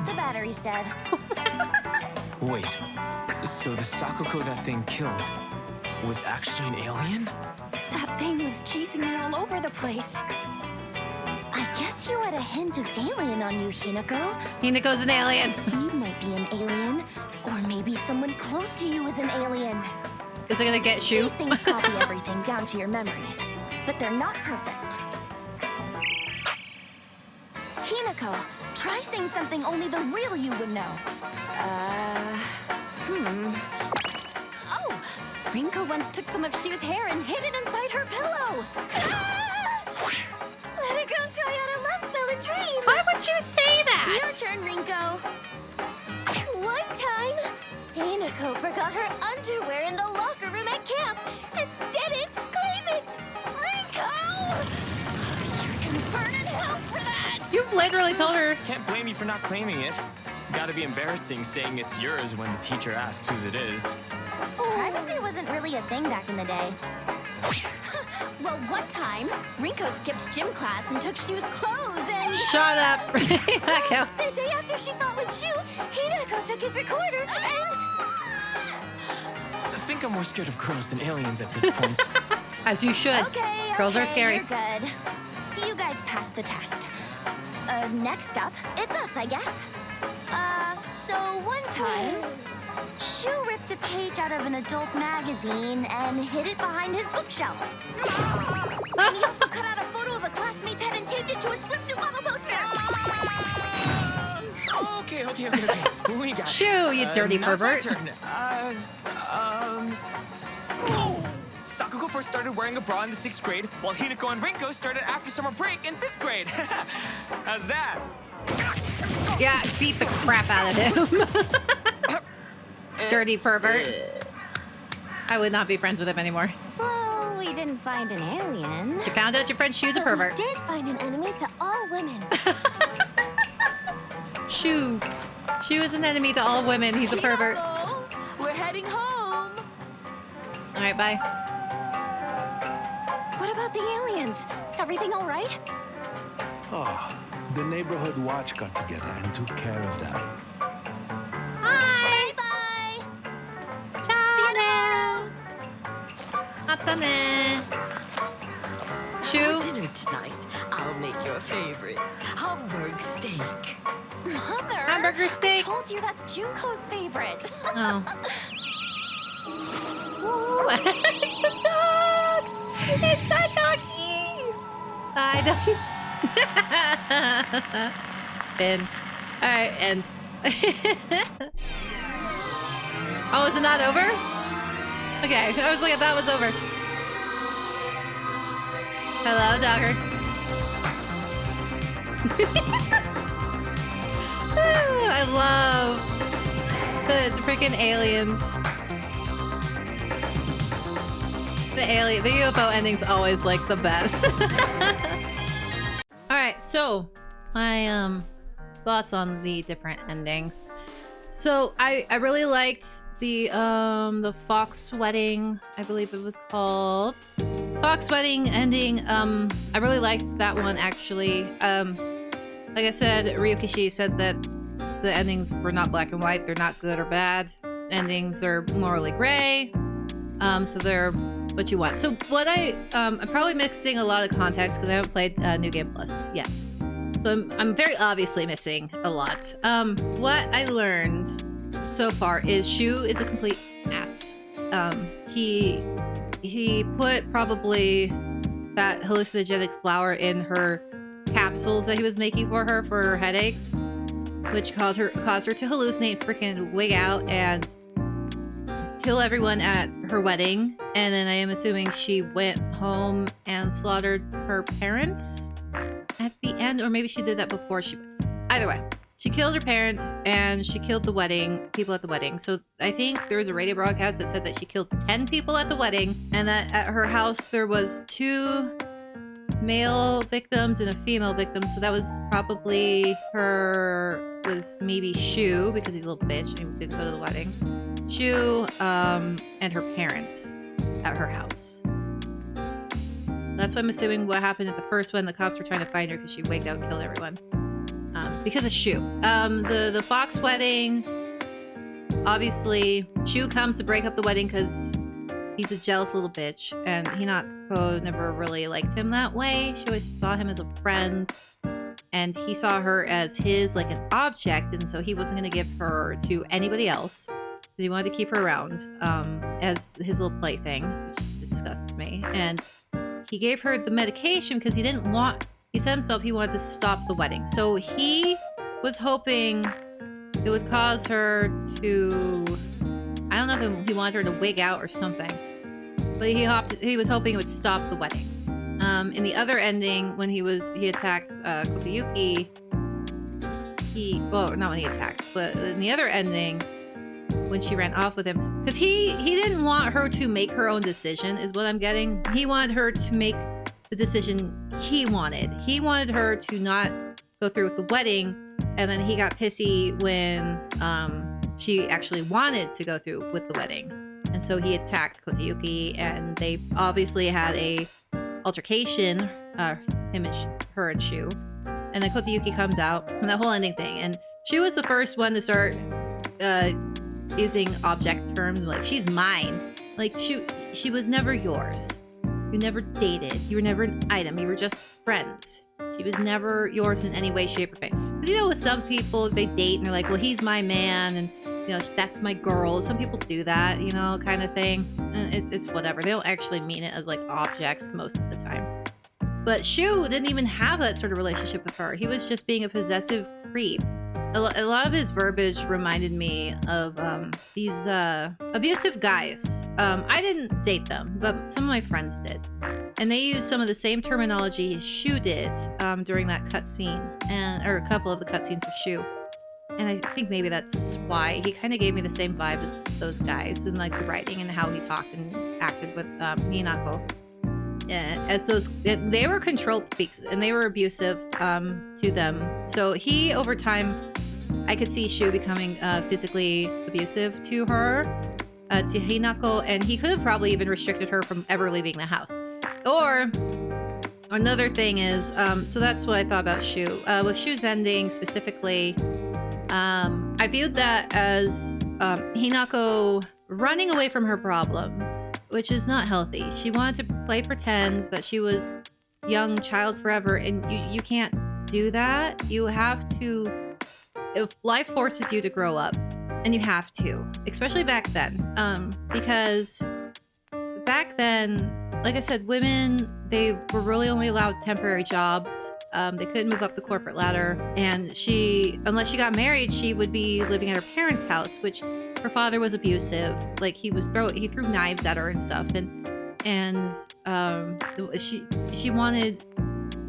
The battery's dead. Wait, so the Sakuko that thing killed was actually an alien? That thing was chasing me all over the place. I guess you had a hint of alien on you, Hinako. Hinako's an alien. You might be an alien, or maybe someone close to you is an alien. Is it gonna get Shu? These things copy everything down to your memories, but they're not perfect. Hinako, try saying something only the real you would know. Oh, Rinko once took some of Shu's hair and hid it inside her pillow. Let it go try out a love spell and dream. Why would you say that? Your turn, Rinko. One time, Hinako forgot her underwear in the locker room at camp and didn't claim it. Rinko! You're gonna burn in hell for that! You literally told her. Can't blame you for not claiming it. Gotta be embarrassing saying it's yours when the teacher asks whose it is. Privacy wasn't really a thing back in the day. Well, one time, Rinko skipped gym class and took Shu's clothes and... Shut up. The day after she fought with Shu, Hinako took his recorder and... I think I'm more scared of girls than aliens at this point. As you should. Okay, Girls are scary. You're good. You guys passed the test. Next up, it's us, I guess. So one time, Shu ripped a page out of an adult magazine and hid it behind his bookshelf. And he also cut out a photo of a classmate's head and taped it to a swimsuit model poster. Okay. We got it. Shoo, you dirty now it's my pervert. turn. Sakuko first started wearing a bra in the 6th grade, while Hinako and Rinko started after summer break in 5th grade. How's that? Yeah, beat the crap out of him. Dirty pervert. I would not be friends with him anymore. Well, we didn't find an alien. You found out your friend Shu's a pervert. We did find an enemy to all women. Shu. Shu is an enemy to all women. He's a pervert. We're heading home. All right, bye. What about the aliens? Everything all right? Oh, the neighborhood watch got together and took care of them. Bye bye. See you tomorrow. Atane. Shu. For dinner tonight, I'll make your favorite Hamburg steak. Mother. Hamburger steak. I told you that's Junko's favorite. Oh. It's the dog. It's the doggy. I don't. Finn. All right, end. Oh, is it not over? Okay, I was like, I thought it was over. Hello, dogger. I love the freaking aliens. The UFO ending's always like the best. All right, so my thoughts on the different endings. So I really liked the Fox wedding, I believe it was called. Fox wedding ending. I really liked that one actually. Like I said, Ryukishi said that the endings were not black and white. They're not good or bad. Endings are morally gray. So they're what you want. So what I'm probably mixing a lot of context because I haven't played New Game Plus yet. So I'm very obviously missing a lot. What I learned so far is Shu is a complete ass. He put probably that hallucinogenic flower in her capsules that he was making for her headaches, which caused her to hallucinate, freaking wig out, and kill everyone at her wedding. And then I am assuming she went home and slaughtered her parents at the end, or maybe she did that before she went. Either way, she killed her parents and she killed the people at the wedding. So I think there was a radio broadcast that said that she killed 10 people at the wedding, and that at her house there was 2 male victims and a female victim. So that was probably maybe Shu, because he's a little bitch and he didn't go to the wedding. Shu, and her parents at her house. That's what I'm assuming what happened at the first one. The cops were trying to find her because she waked out and killed everyone. Because of Shu. The Fox wedding, obviously, Shu comes to break up the wedding because he's a jealous little bitch, and Hinako never really liked him that way. She always saw him as a friend, and he saw her as his, like, an object, and so he wasn't going to give her to anybody else. He wanted to keep her around as his little plaything, which disgusts me. And he gave her the medication because he said himself he wanted to stop the wedding. So he was hoping it would cause her to, I don't know if he wanted her to wig out or something, but he was hoping it would stop the wedding. In the other ending, when he attacked Kotayuki, not when he attacked, but in the other ending, when she ran off with him, because he didn't want her to make her own decision, is what I'm getting. He wanted her to make the decision he wanted. He wanted her to not go through with the wedding, and then he got pissy when she actually wanted to go through with the wedding, and so he attacked Kotayuki, and they obviously had a altercation, her and Shu, and then Kotayuki comes out, and that whole ending thing, and Shu was the first one to start using object terms, like, she's mine. Like, she was never yours. You never dated. You were never an item. You were just friends. She was never yours in any way, shape, or form. Because, with some people, they date and they're like, well, he's my man, and, that's my girl. Some people do that, kind of thing. And it's whatever. They don't actually mean it as, like, objects most of the time. But Shu didn't even have that sort of relationship with her. He was just being a possessive creep. a lot of his verbiage reminded me of these abusive guys. I didn't date them, but some of my friends did. And they used some of the same terminology Shu did during that cutscene, or a couple of the cutscenes with Shu. And I think maybe that's why he kind of gave me the same vibe as those guys, and like the writing and how he talked and acted with Hinako. As those, they were control freaks and they were abusive to them. So he, over time, I could see Shu becoming physically abusive to her, to Hinako, and he could have probably even restricted her from ever leaving the house. Or another thing is, so that's what I thought about Shu. With Shu's ending specifically, I viewed that as Hinako running away from her problems, which is not healthy. She wanted to play pretend that she was young child forever, and you can't do that. You have to, if life forces you to grow up, and you have to, especially back then, because back then, like I said, women, they were really only allowed temporary jobs. They couldn't move up the corporate ladder, and unless she got married, she would be living at her parents' house, which her father was abusive. Like he threw knives at her and stuff, and she wanted,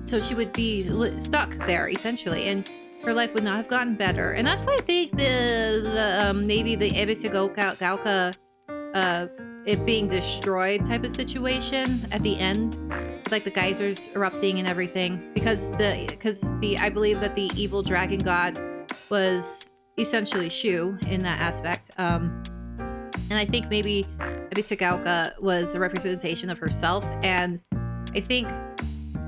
so she would be stuck there essentially, and her life would not have gotten better. And that's why I think maybe the Ebisugaoka it being destroyed type of situation at the end, like the geysers erupting and everything, because I believe that the evil dragon god was essentially Shu in that aspect, and I think maybe Ebisugaoka was a representation of herself, and I think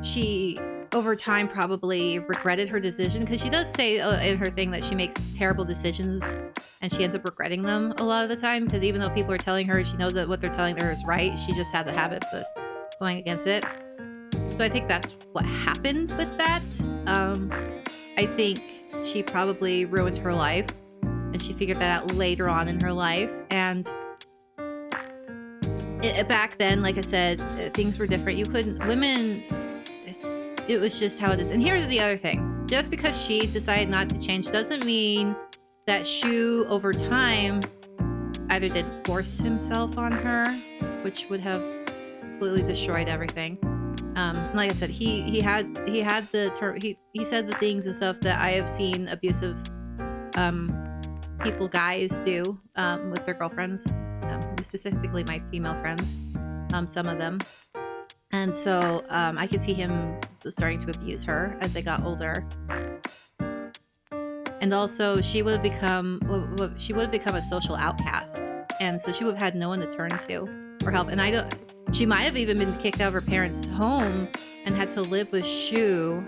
she over time probably regretted her decision, because she does say in her thing that she makes terrible decisions and she ends up regretting them a lot of the time, because even though people are telling her, she knows that what they're telling her is right, she just has a habit of just going against it. So I think that's what happened with that. I think she probably ruined her life, and she figured that out later on in her life. And back then, like I said, things were different. Women, it was just how it is. And here's the other thing. Just because she decided not to change doesn't mean that Shu, over time, either didn't force himself on her, which would have completely destroyed everything. Like I said, he had the term, he said the things and stuff that I have seen abusive guys do with their girlfriends, specifically my female friends, some of them. And so I could see him starting to abuse her as they got older. And also, she would have become a social outcast, and so she would have had no one to turn to for help. And she might have even been kicked out of her parents' home and had to live with Shu,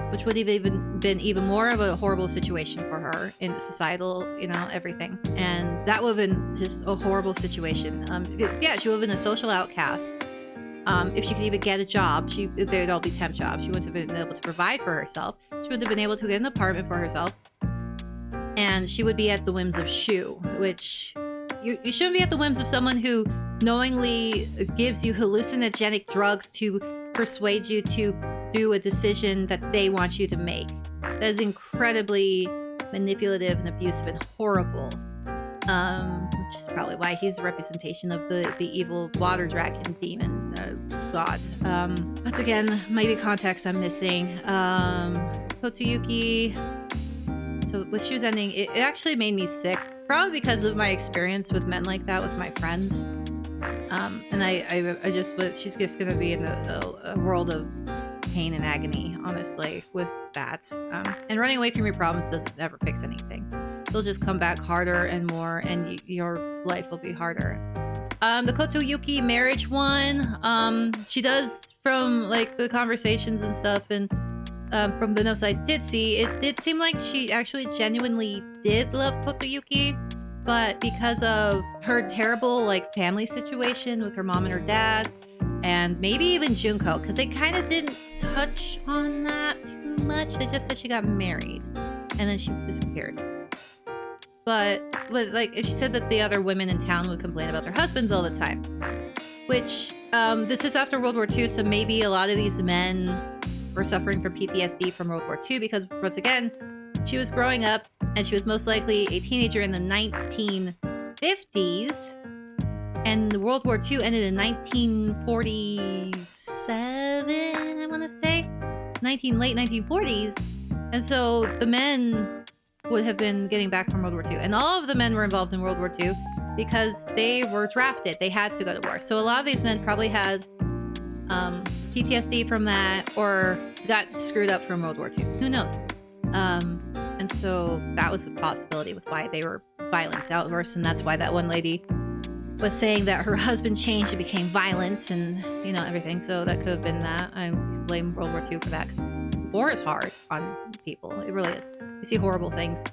which would have even been even more of a horrible situation for her in societal, everything. And that would have been just a horrible situation. Yeah, she would have been a social outcast. If she could even get a job, they'd all be temp jobs. She wouldn't have been able to provide for herself. She wouldn't have been able to get an apartment for herself. And she would be at the whims of Shu, which you shouldn't be at the whims of someone who knowingly gives you hallucinogenic drugs to persuade you to do a decision that they want you to make. That is incredibly manipulative and abusive and horrible. Which is probably why he's a representation of the evil water dragon demon god. Once again, maybe context I'm missing. Kotuyuki. So with Shu's ending, it actually made me sick. Probably because of my experience with men like that with my friends. And I just, she's just going to be in a world of pain and agony, honestly, with that. And running away from your problems doesn't ever fix anything. They'll just come back harder and more, and your life will be harder. The Kotuyuki marriage one, she does, from like the conversations and stuff, and from the notes I did see, it did seem like she actually genuinely did love Kotuyuki, but because of her terrible like family situation with her mom and her dad, and maybe even Junko, because they kind of didn't touch on that too much. They just said she got married, and then she disappeared. But like she said that the other women in town would complain about their husbands all the time, which this is after World War II, so maybe a lot of these men were suffering from PTSD from World War II, because once again, she was growing up and she was most likely a teenager in the 1950s. And World War II ended in 1947, I want to say. Late 1940s. And so the men would have been getting back from World War II. And all of the men were involved in World War II because they were drafted. They had to go to war. So a lot of these men probably had PTSD from that or got screwed up from World War II. Who knows? And so that was a possibility with why they were violent outbursts. And that's why that one lady was saying that her husband changed and became violent and, you know, everything. So that could have been that. I blame World War II for that because war is hard on people. It really is. You see horrible things.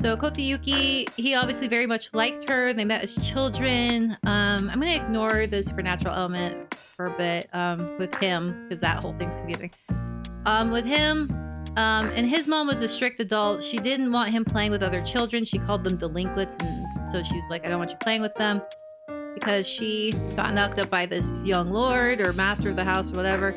So Kota Yuki, he obviously very much liked her. They met as children. I'm going to ignore the supernatural element for a bit with him because that whole thing's confusing. With him, and his mom was a strict adult. She didn't want him playing with other children. She called them delinquents, and so she was like, I don't want you playing with them, because she got knocked up by this young lord or master of the house or whatever,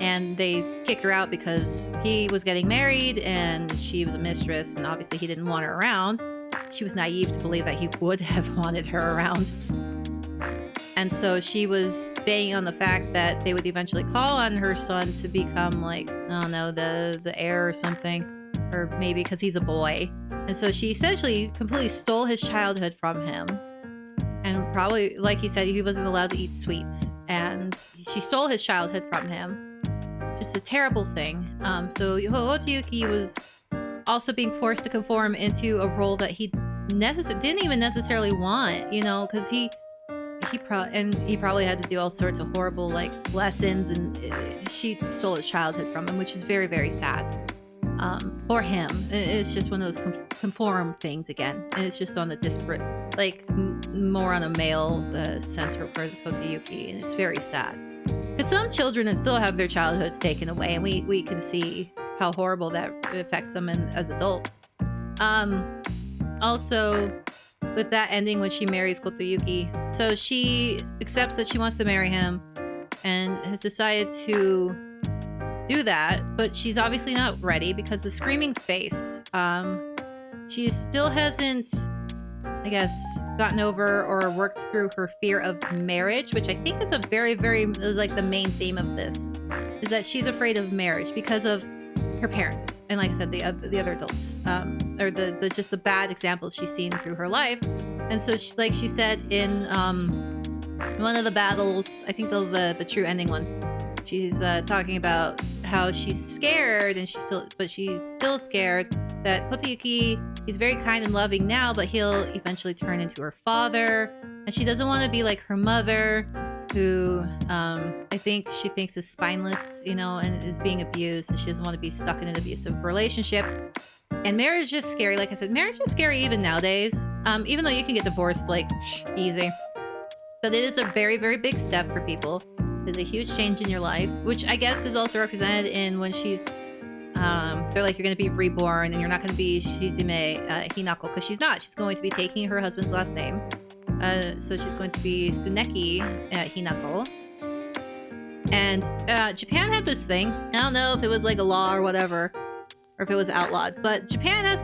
and they kicked her out because he was getting married and she was a mistress, and obviously he didn't want her around. She was naive to believe that he would have wanted her around. And so she was banging on the fact that they would eventually call on her son to become like, I don't know, the heir or something, or maybe because he's a boy. And so she essentially completely stole his childhood from him. And probably, like he said, he wasn't allowed to eat sweets. And she stole his childhood from him. Just a terrible thing. So Kota Yuki was also being forced to conform into a role that he didn't even necessarily want, you know, because he probably had to do all sorts of horrible like lessons, and she stole his childhood from him, which is very, very sad for him. It's just one of those conform things again, and it's just on the disparate, like more on a male sense for Kota Yuki, and it's very sad because some children still have their childhoods taken away, and we can see how horrible that affects them as adults. Also, with that ending when she marries Kota Yuki, so she accepts that she wants to marry him and has decided to do that, but she's obviously not ready because the screaming face, she still hasn't, I guess, gotten over or worked through her fear of marriage, which I think is a very, is like the main theme of this, is that she's afraid of marriage because of her parents, and like I said, the other adults, or the just the bad examples she's seen through her life. And so like she said in one of the battles, I think the true ending one, she's talking about how she's scared, and she's still scared that Kota Yuki, he's very kind and loving now, but he'll eventually turn into her father, and she doesn't want to be like her mother, who I think she thinks is spineless, you know, and is being abused, and she doesn't want to be stuck in an abusive relationship. And marriage is scary. Like I said, marriage is scary even nowadays, even though you can get divorced like easy. But it is a very, very big step for people. It's a huge change in your life, which I guess is also represented in when she's, they're like, you're going to be reborn, and you're not going to be Shizime Hinako, because she's not. She's going to be taking her husband's last name. So she's going to be Tsuneki Hinako. And Japan had this thing. I don't know if it was like a law or whatever, or if it was outlawed, but Japan has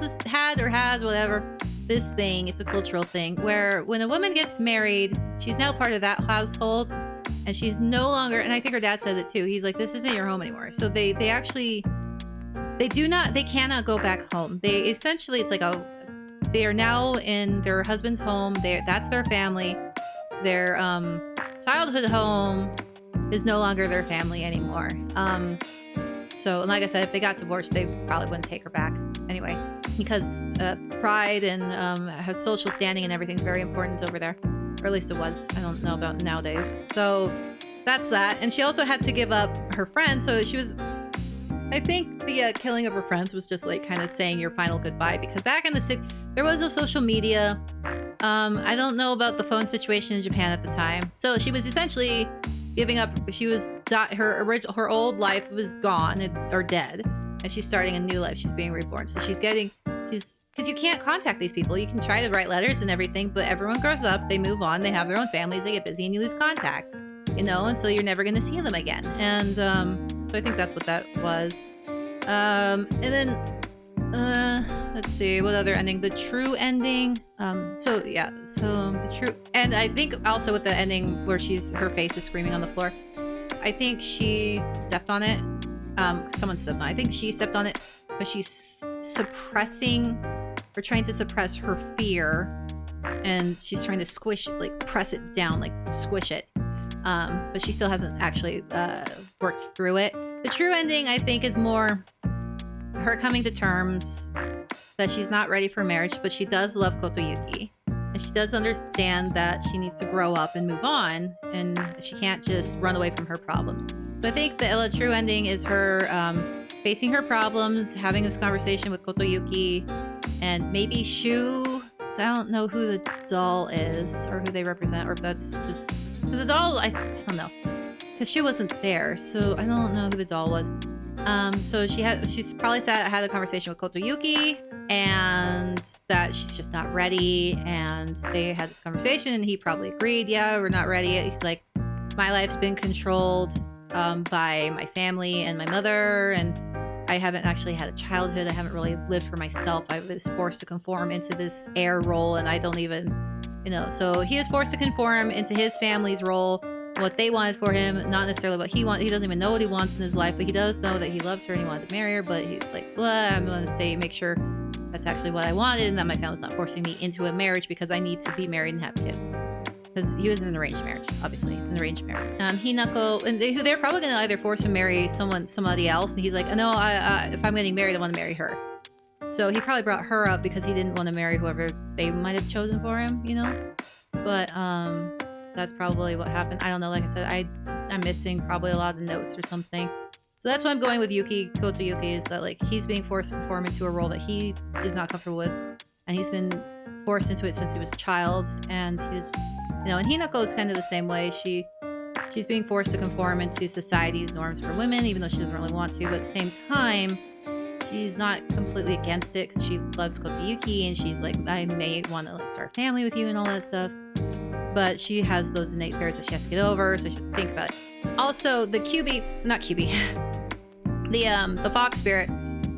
this thing. It's a cultural thing where when a woman gets married, she's now part of that household, and she's no longer, and I think her dad said it too, he's like, this isn't your home anymore. So they cannot go back home. They essentially, it's like they are now in their husband's home. That's their family. Their childhood home is no longer their family anymore. So, like I said, if they got divorced, they probably wouldn't take her back anyway, because pride and social standing and everything's very important over there, or at least it was. I don't know about nowadays. So that's that. And she also had to give up her friends. So she was, I think the killing of her friends was just like kind of saying your final goodbye, because back in the 60s, there was no social media. I don't know about the phone situation in Japan at the time. So she was essentially giving up. She was, her old life was gone or dead, and she's starting a new life. She's being reborn. So because you can't contact these people. You can try to write letters and everything, but everyone grows up, they move on, they have their own families, they get busy, and you lose contact, you know, and so you're never going to see them again. And so I think that's what that was. And then Let's see, what other ending? The true ending. So the true, and I think also with the ending where her face is screaming on the floor, I think she stepped on it. Someone steps on it. I think she stepped on it, but she's suppressing, or trying to suppress her fear, and she's trying to squish it, like press it down, like squish it. But she still hasn't actually worked through it. The true ending, I think, is more her coming to terms that she's not ready for marriage, but she does love Kotoyuki. And she does understand that she needs to grow up and move on, and she can't just run away from her problems. So I think the true ending is her facing her problems, having this conversation with Kotoyuki, and maybe Shu. So I don't know who the doll is, or who they represent, or if that's just... Because the doll, I don't know. Because Shu wasn't there, so I don't know who the doll was. So she's probably had a conversation with Kotoyuki, and that she's just not ready, and they had this conversation, and he probably agreed, yeah, we're not ready. He's like, my life's been controlled by my family and my mother, and I haven't actually had a childhood. I haven't really lived for myself. I was forced to conform into this heir role, and I don't even, so he is forced to conform into his family's role, what they wanted for him, not necessarily what he wants. He doesn't even know what he wants in his life, but he does know that he loves her and he wanted to marry her, but he's like, blah, I'm going to make sure that's actually what I wanted, and that my family's not forcing me into a marriage because I need to be married and have kids. Because he was in an arranged marriage, obviously. It's an arranged marriage. Hinako, and they're probably going to either force him to marry somebody else, and he's like, no, if I'm getting married, I want to marry her. So he probably brought her up because he didn't want to marry whoever they might have chosen for him, But that's probably what happened. I don't know. Like I said, I'm missing probably a lot of notes or something. So that's what I'm going with Kotoyuki, is that like he's being forced to conform into a role that he is not comfortable with, and he's been forced into it since he was a child. And he's, and Hinako is kind of the same way. She's being forced to conform into society's norms for women, even though she doesn't really want to. But at the same time, she's not completely against it because she loves Kotoyuki, and she's like, I may want to like start a family with you and all that stuff. But she has those innate fears that she has to get over, so she has to think about it. Also, the the fox spirit.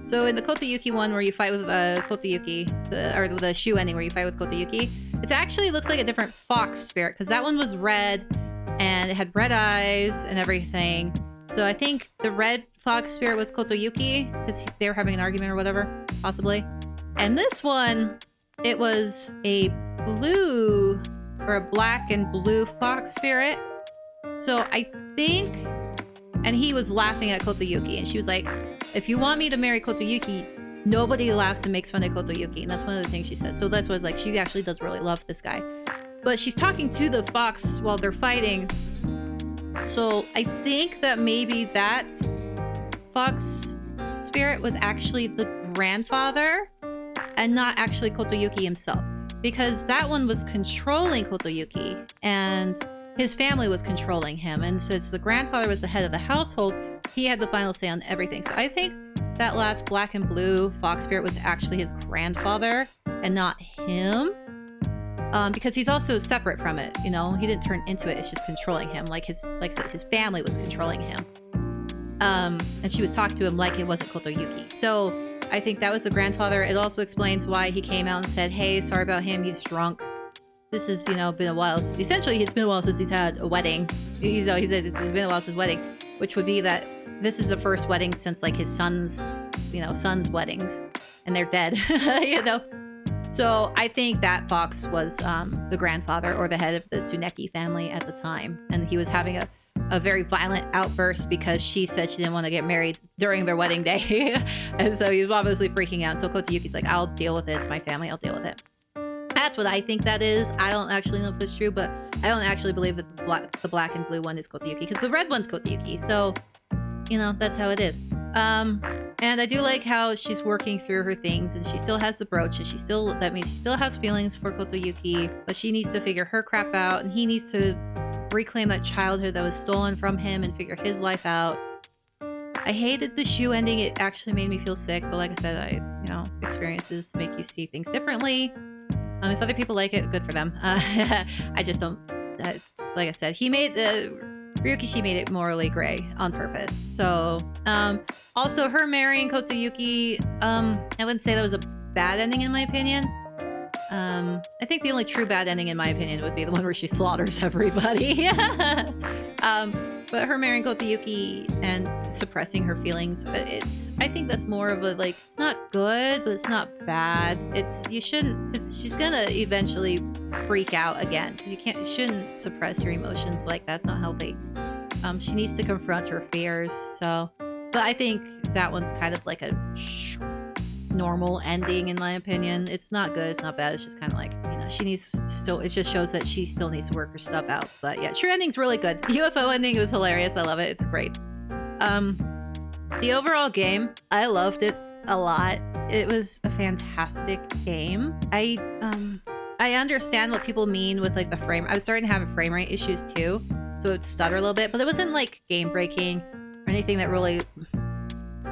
So in the Kotoyuki one, where you fight with Kotoyuki, or the Shu ending where you fight with Kotoyuki, it actually looks like a different fox spirit, because that one was red and it had red eyes and everything. So I think the red fox spirit was Kotoyuki, because they were having an argument or whatever, possibly. And this one, it was a blue, or a black and blue fox spirit. So I think, and he was laughing at Kotoyuki, and she was like, if you want me to marry Kotoyuki, nobody laughs and makes fun of Kotoyuki. And that's one of the things she says. So that's what it's like, she actually does really love this guy. But she's talking to the fox while they're fighting. So I think that maybe that fox spirit was actually the grandfather and not actually Kotoyuki himself. Because that one was controlling Kotoyuki, and his family was controlling him. And since the grandfather was the head of the household, he had the final say on everything. So I think that last black and blue fox spirit was actually his grandfather and not him. Because he's also separate from it, he didn't turn into it. It's just controlling him. Like I said, his family was controlling him. And she was talking to him like it wasn't Kotoyuki. So I think that was the grandfather. It also explains why he came out and said, hey, sorry about him. He's drunk. This has, been a while. Essentially, it's been a while since he's had a wedding. He said it's been a while since his wedding, which would be that this is the first wedding since like his son's weddings, and they're dead, So I think that fox was the grandfather or the head of the Tsuneki family at the time, and he was having a very violent outburst because she said she didn't want to get married during their wedding day. And so he was obviously freaking out. So Kotoyuki's like, I'll deal with it. It's my family. I'll deal with it. That's what I think that is. I don't actually know if that's true, but I don't actually believe that the black and blue one is Kotoyuki, because the red one's Kotoyuki. So, that's how it is. And I do like how she's working through her things, and she still has the brooch, and that means she still has feelings for Kotoyuki, but she needs to figure her crap out, and he needs to reclaim that childhood that was stolen from him and figure his life out. I hated the Shu ending. It actually made me feel sick, but like I said, experiences make you see things differently. If other people like it, good for them. I just don't. Like I said, he made Ryukishi made it morally gray on purpose. So, also her marrying Kotayuki, I wouldn't say that was a bad ending in my opinion. I think the only true bad ending in my opinion would be the one where she slaughters everybody. But her marrying Kotayuki and suppressing her feelings, I think that's more of a, like, it's not good, but it's not bad. You shouldn't, because she's gonna eventually freak out again. You shouldn't suppress your emotions like that's not healthy. She needs to confront her fears. So, but I think that one's kind of like a normal ending in my opinion. It's not good, it's not bad, it's just kind of like, you know, she needs to still, it just shows that she still needs to work her stuff out. But yeah, true ending's really good. The UFO ending was hilarious. I love it. It's great. The overall game, I loved it a lot. It was a fantastic game. I understand what people mean with like the frame. I was starting to have frame rate issues too, so it would stutter a little bit, but it wasn't like game breaking or anything that really.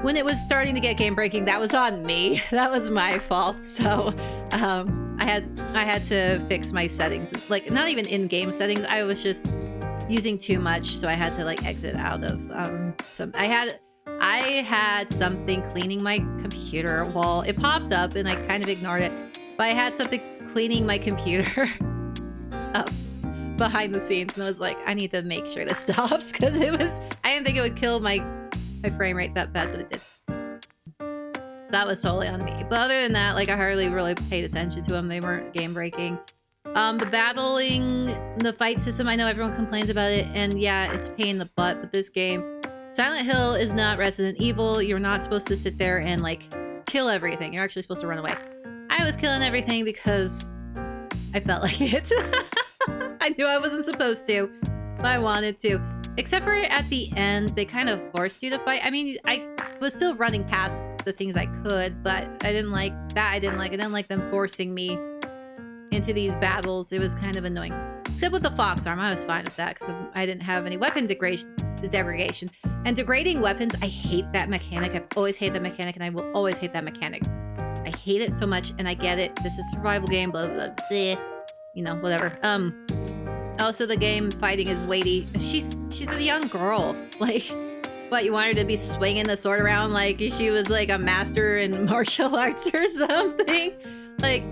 When it was starting to get game breaking, that was on me. That was my fault. So I had to fix my settings. Like, not even in-game settings. I was just using too much, so I had to like exit out of some. I had something cleaning my computer. Well, it popped up and I kind of ignored it. But I had something cleaning my computer up behind the scenes, and I was like, I need to make sure this stops because I didn't think it would kill my frame rate that bad, but it did. So that was totally on me. But other than that, like, I hardly really paid attention to them. They weren't game breaking. The battling, the fight system, I know everyone complains about it, and yeah, it's a pain in the butt, but this game, Silent Hill is not Resident Evil. You're not supposed to sit there and like kill everything. You're actually supposed to run away. I was killing everything because I felt like it. I knew I wasn't supposed to, but I wanted to. Except for at the end, they kind of forced you to fight. I mean, I was still running past the things I could, but I didn't like that. I didn't like them forcing me into these battles. It was kind of annoying. Except with the fox arm, I was fine with that because I didn't have any weapon degradation. And degrading weapons, I hate that mechanic. I've always hated that mechanic, and I will always hate that mechanic. I hate it so much, and I get it. This is a survival game, blah, blah, blah. You know, whatever. Also, the game fighting is weighty. She's a young girl. Like, what, you want her to be swinging the sword around like she was like a master in martial arts or something? Like,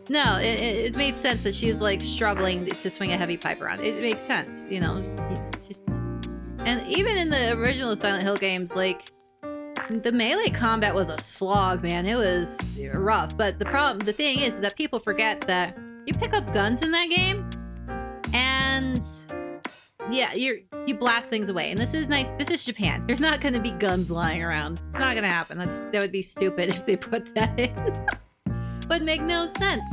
no, it made sense that she's like struggling to swing a heavy pipe around. It makes sense, you know. And even in the original Silent Hill games, like, the melee combat was a slog, man. It was rough. But the thing is that people forget that you pick up guns in that game, and yeah, you blast things away. And this is Japan. There's not going to be guns lying around. It's not going to happen. That would be stupid if they put that in. Would make no sense.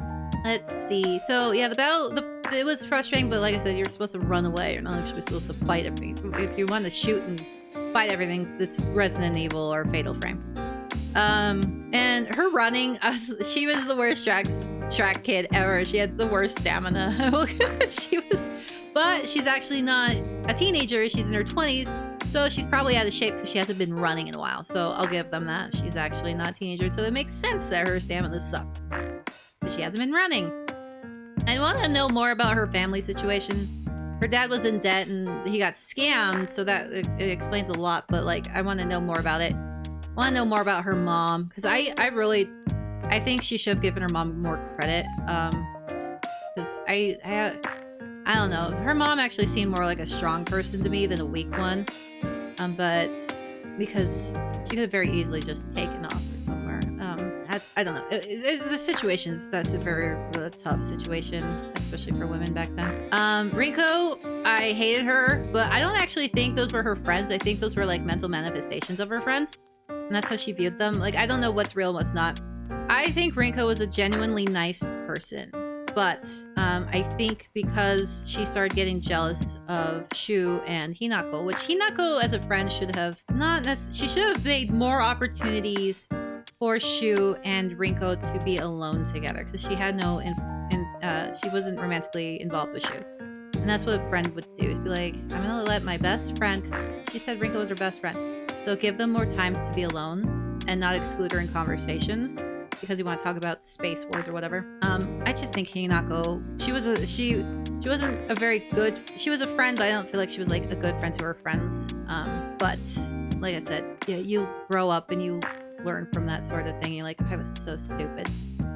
Let's see. So yeah, the battle, it was frustrating, but like I said, you're supposed to run away. You're not actually supposed to fight everything. If you want to shoot and fight everything, it's Resident Evil or Fatal Frame. And her running, she was the worst track kid ever. She had the worst stamina. But she's actually not a teenager. She's in her 20s, so she's probably out of shape because she hasn't been running in a while. So I'll give them that. She's actually not a teenager, so it makes sense that her stamina sucks because she hasn't been running. I want to know more about her family situation. Her dad was in debt and he got scammed, so that it explains a lot. But like, I want to know more about it. I want to know more about her mom, because I think she should have given her mom more credit. Because I don't know. Her mom actually seemed more like a strong person to me than a weak one. But because she could have very easily just taken off or somewhere. I don't know. The situations, that's a very tough situation, especially for women back then. Rinko, I hated her, but I don't actually think those were her friends. I think those were like mental manifestations of her friends. And that's how she viewed them. Like, I don't know what's real and what's not. I think Rinko was a genuinely nice person. But I think because she started getting jealous of Shu and Hinako, which Hinako as a friend should have she should have made more opportunities for Shu and Rinko to be alone together, because she had she wasn't romantically involved with Shu. And that's what a friend would do, is be like, I'm gonna let my best friend, because she said Rinko was her best friend, so give them more times to be alone and not exclude her in conversations because you want to talk about space wars or whatever. I just think Hinako, She wasn't a very good, she was a friend, but I don't feel like she was like a good friend to her friends. But like I said, yeah, you grow up and you learn from that sort of thing. You're like, I was so stupid.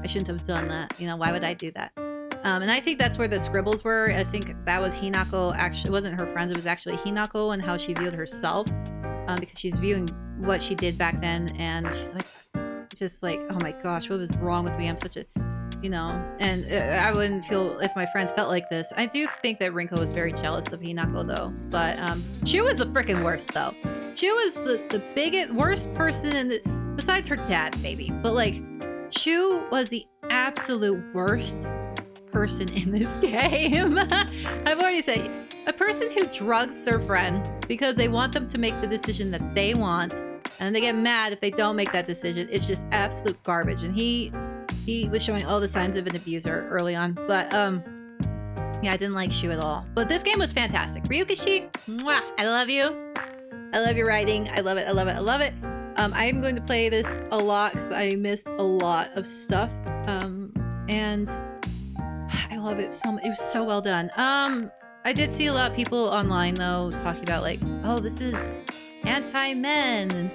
I shouldn't have done that. You know, why would I do that? And I think that's where the scribbles were. I think that was Hinako. Actually, it wasn't her friends. It was actually Hinako and how she viewed herself. Because she's viewing what she did back then. And she's like, just like, oh my gosh, what was wrong with me? I'm such a, you know, and I wouldn't feel if my friends felt like this. I do think that Rinko was very jealous of Hinako though. But Chu was the freaking worst though. Chu was the biggest, worst person in the, besides her dad maybe. But like, Chu was the absolute worst person in this game. I've already said, a person who drugs their friend because they want them to make the decision that they want, and they get mad if they don't make that decision. It's just absolute garbage. And he was showing all the signs of an abuser early on. But yeah, I didn't like Shu at all. But this game was fantastic. Ryukishi, mwah, I love you. I love your writing. I love it. I love it. I love it. I'm going to play this a lot because I missed a lot of stuff. And I love it so much. It was so well done. I did see a lot of people online though talking about like, oh, this is anti-men and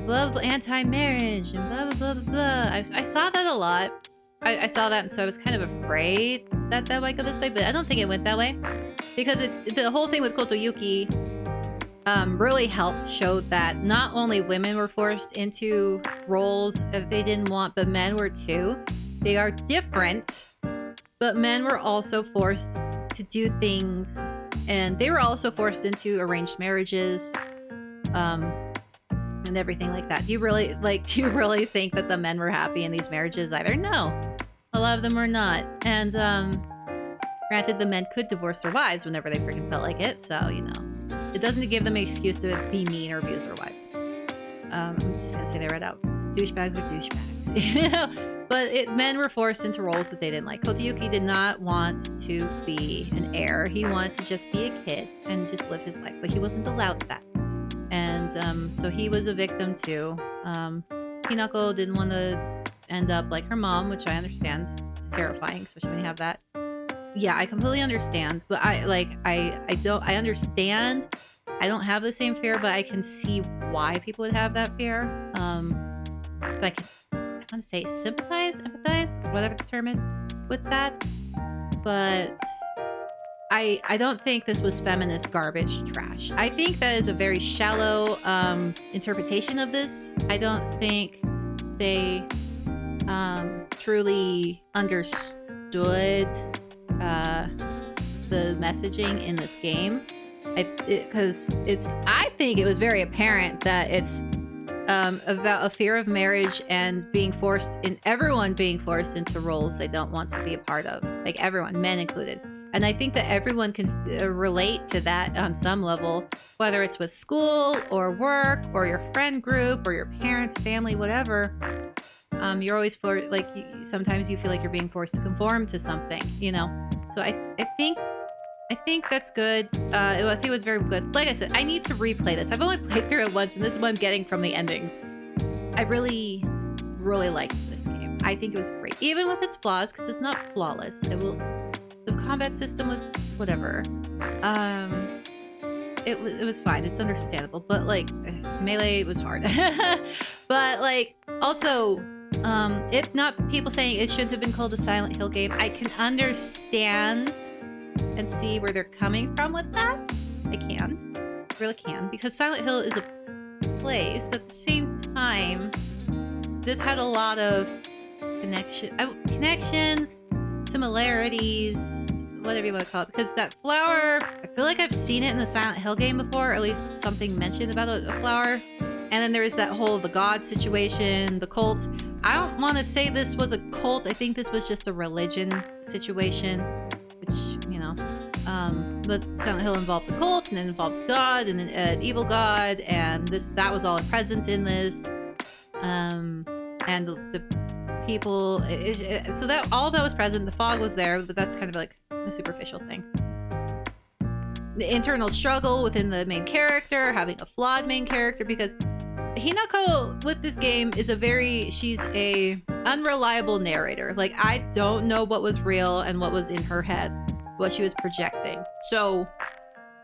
blah blah, anti-marriage and blah blah blah blah blah. I saw that a lot. I saw that, and so I was kind of afraid that that might go this way, but I don't think it went that way because the whole thing with Kotoyuki really helped show that not only women were forced into roles that they didn't want, but men were too. They are different, but men were also forced to do things, and they were also forced into arranged marriages, and everything like that. Do you really think that the men were happy in these marriages either? No, a lot of them were not. And granted, the men could divorce their wives whenever they freaking felt like it, so you know, it doesn't give them an excuse to be mean or abuse their wives. I'm just gonna say that right out. Douchebags are douchebags, you know. But men were forced into roles that they didn't like. Kotoyuki did not want to be an heir. He wanted to just be a kid and just live his life, but he wasn't allowed that. And so he was a victim too. Hinako didn't want to end up like her mom, which I understand. It's terrifying, especially when you have that. Yeah, I completely understand. But I understand. I don't have the same fear, but I can see why people would have that fear. So I want to say sympathize, empathize, whatever the term is, with that. But I don't think this was feminist garbage trash. I think that is a very shallow interpretation of this. I don't think they truly understood the messaging in this game. Because I think it was very apparent that it's about a fear of marriage and everyone being forced into roles they don't want to be a part of. Like everyone, men included. And I think that everyone can relate to that on some level, whether it's with school or work or your friend group or your parents, family, whatever. You're always sometimes you feel like you're being forced to conform to something, you know? So I think that's good. I think it was very good. Like I said, I need to replay this. I've only played through it once, and this is what I'm getting from the endings. I really, really liked this game. I think it was great, even with its flaws, because it's not flawless. The combat system was whatever. It was fine. It's understandable, but like Melee was hard. But like also, if not people saying it shouldn't have been called a Silent Hill game, I can understand and see where they're coming from with that. I really can, because Silent Hill is a place, but at the same time, this had a lot of connections, similarities, whatever you want to call it. Because that flower, I feel like I've seen it in the Silent Hill game before, or at least something mentioned about a flower. And then there was that whole the god situation, the cult. I don't want to say this was a cult. I think this was just a religion situation, which, you know, but Silent Hill involved a cult, and it involved God and an evil god, and that was all present in this. And the people, so that all of that was present. The fog was there, but that's kind of like a superficial thing. The internal struggle within the main character, having a flawed main character, because Hinako with this game is she's a unreliable narrator. Like, I don't know what was real and what was in her head what she was projecting. So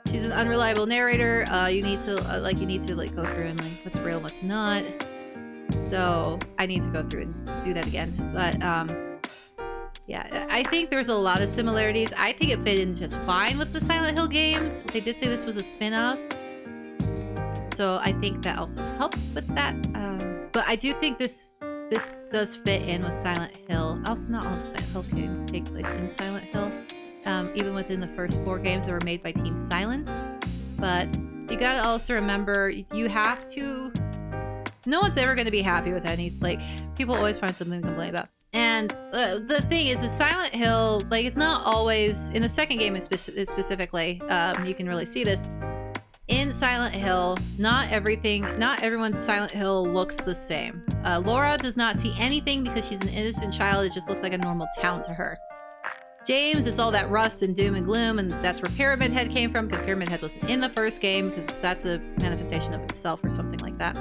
she's an unreliable narrator. You need to go through and like what's real, what's not. So I need to go through and do that again. But yeah, I think there's a lot of similarities. I think it fit in just fine with the Silent Hill games. They did say this was a spin-off, so I think that also helps with that. But I do think this does fit in with Silent Hill. Also, not all the Silent Hill games take place in Silent Hill. Even within the first 4 games that were made by Team Silent. But you gotta also remember, you have to... No one's ever gonna be happy with any... Like, people always find something to complain about. And the thing is, Silent Hill, like, it's not always... In the second game specifically, you can really see this. In Silent Hill, not everyone's Silent Hill looks the same. Laura does not see anything because she's an innocent child. It just looks like a normal town to her. James, it's all that rust and doom and gloom, and that's where Pyramid Head came from, because Pyramid Head wasn't in the first game, because that's a manifestation of himself or something like that.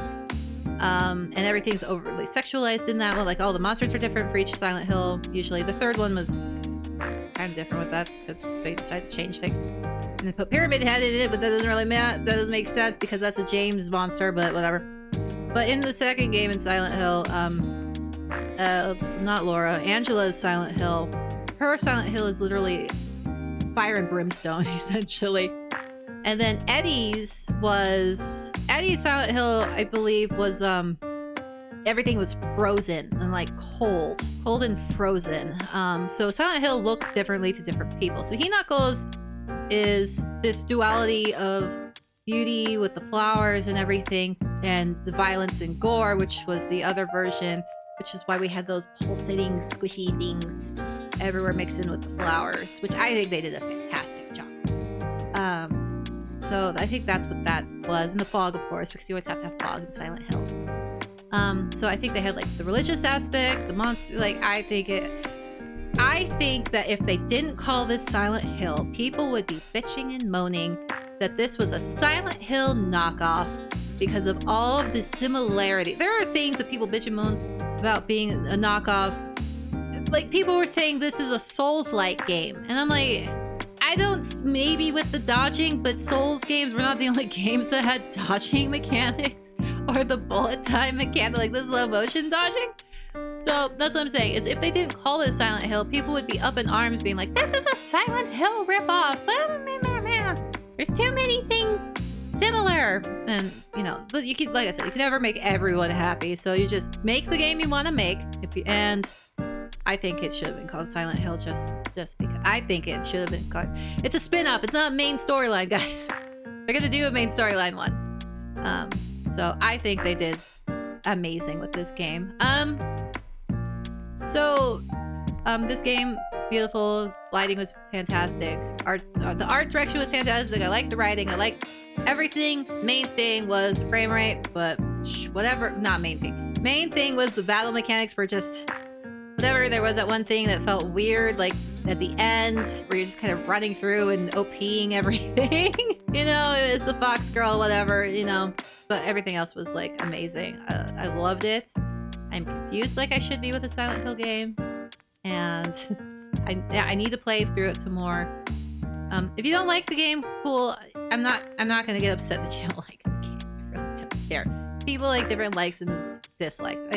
And everything's overly sexualized in that one. Like, all the monsters are different for each Silent Hill. Usually, the third one was kind of different with that, because they decided to change things. And they put Pyramid Head in it, but that doesn't make sense, because that's a James monster, but whatever. But in the second game in Silent Hill, not Laura, Angela's Silent Hill, her Silent Hill is literally fire and brimstone, essentially. And then Eddie's Silent Hill, I believe, was everything was frozen and like cold and frozen. So Silent Hill looks differently to different people. So Hinako's is this duality of beauty with the flowers and everything, and the violence and gore, which was the other version, which is why we had those pulsating, squishy things everywhere mixed in with the flowers, which I think they did a fantastic job. So I think that's what that was. And the fog, of course, because you always have to have fog in Silent Hill. So I think they had like the religious aspect, the monster, like I think that if they didn't call this Silent Hill, people would be bitching and moaning that this was a Silent Hill knockoff because of all of the similarity. There are things that people bitch and moan about being a knockoff. Like, people were saying this is a Souls-like game, and I'm like, I don't, maybe with the dodging, but Souls games were not the only games that had dodging mechanics or the bullet time mechanic, like the slow motion dodging. So that's what I'm saying, is if they didn't call it Silent Hill, people would be up in arms being like, this is a Silent Hill ripoff. There's too many things similar. And, you know, but you can, like I said, you can never make everyone happy. So you just make the game you want to make. And I think it should have been called Silent Hill just because. I think it should have been called. It's a spin-off. It's not a main storyline, guys. They're going to do a main storyline one. So I think they did amazing with this game. This game, beautiful. Lighting was fantastic. The art direction was fantastic. I liked the writing. I liked everything. Main thing was frame rate, but whatever. Not main thing. Main thing was the battle mechanics were just whatever. There was that one thing that felt weird, like at the end, where you're just kind of running through and OPing everything. You know, it's the Fox Girl, whatever, you know. But everything else was like amazing. I loved it. I'm confused like I should be with a Silent Hill game. And I need to play through it some more. If you don't like the game, cool. I'm not gonna get upset that you don't like the game. I really don't care. People like different likes and dislikes.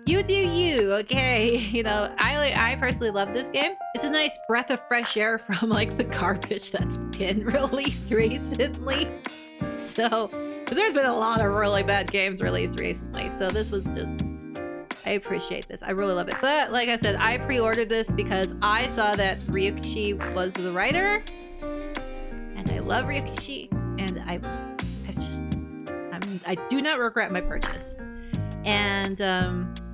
You do you, okay? You know, I personally love this game. It's a nice breath of fresh air from like the garbage that's been released recently. So, because there's been a lot of really bad games released recently. So this was just, I appreciate this. I really love it. But like I said, I pre-ordered this because I saw that Ryukishi was the writer. And I love Ryukishi. And I do not regret my purchase. And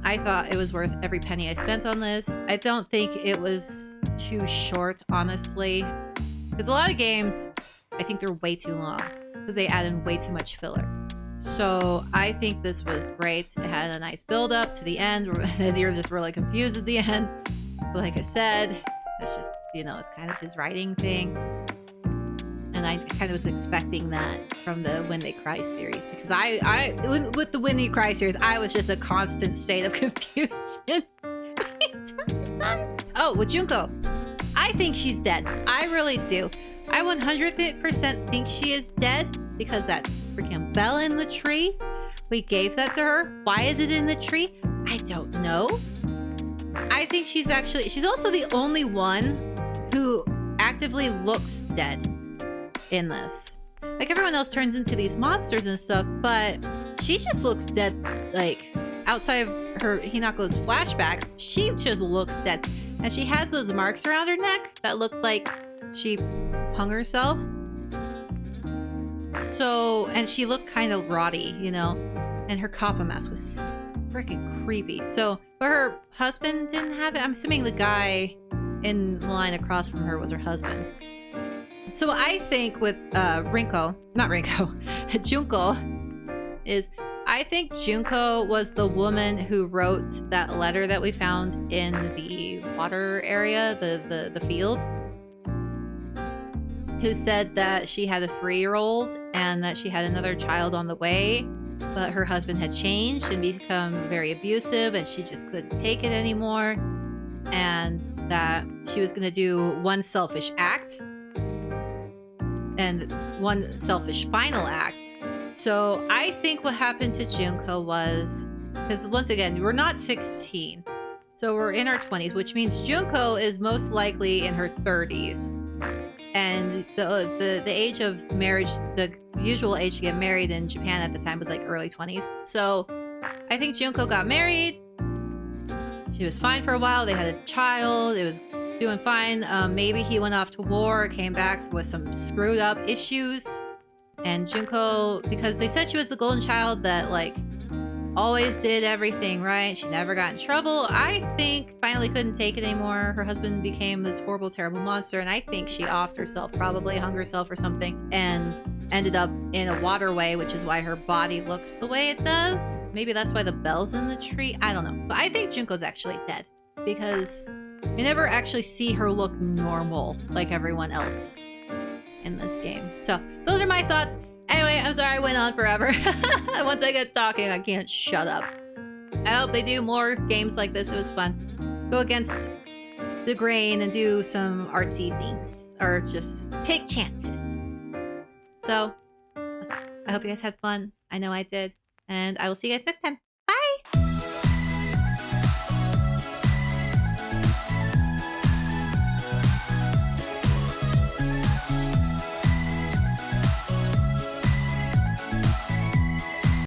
I thought it was worth every penny I spent on this. I don't think it was too short, honestly. Because a lot of games, I think they're way too long. Because they add in way too much filler. So I think this was great. It had a nice build up to the end, and you're just really confused at the end. But like I said, that's just, you know, it's kind of his writing thing. And I kind of was expecting that from the When They Cry series, because with the When They Cry series, I was just a constant state of confusion the entire time. Oh, with Junko, I think she's dead. I really do. I 100% think she is dead because that freaking bell in the tree, we gave that to her. Why is it in the tree? I don't know. I think she's also the only one who actively looks dead in this. Like, everyone else turns into these monsters and stuff, but she just looks dead. Like, outside of her Hinako's flashbacks, she just looks dead. And she had those marks around her neck that looked like she hung herself. So, and she looked kind of rotty, you know, and her kappa mask was freaking creepy. So, but her husband didn't have it. I'm assuming the guy in the line across from her was her husband. So I think with Junko is, I think Junko was the woman who wrote that letter that we found in the water area, the field, who said that she had a 3-year-old and that she had another child on the way, but her husband had changed and become very abusive and she just couldn't take it anymore, and that she was going to do one selfish act and one selfish final act. So I think what happened to Junko was, because once again, we're not 16, so we're in our 20s, which means Junko is most likely in her 30s. And the age of marriage, the usual age to get married in Japan at the time was like early 20s. So I think Junko got married. She was fine for a while. They had a child. It was doing fine. Maybe he went off to war, came back with some screwed up issues. And Junko, because they said she was the golden child that like always did everything right, she never got in trouble, I think finally couldn't take it anymore. Her husband became this horrible, terrible monster, and I think she offed herself, probably hung herself or something, and ended up in a waterway, which is why her body looks the way it does. Maybe that's why the bell's in the tree. I don't know. But I think Junko's actually dead because we never actually see her look normal like everyone else in this game. So those are my thoughts. Anyway, I'm sorry I went on forever. Once I get talking, I can't shut up. I hope they do more games like this. It was fun. Go against the grain and do some artsy things, or just take chances. So I hope you guys had fun. I know I did. And I will see you guys next time.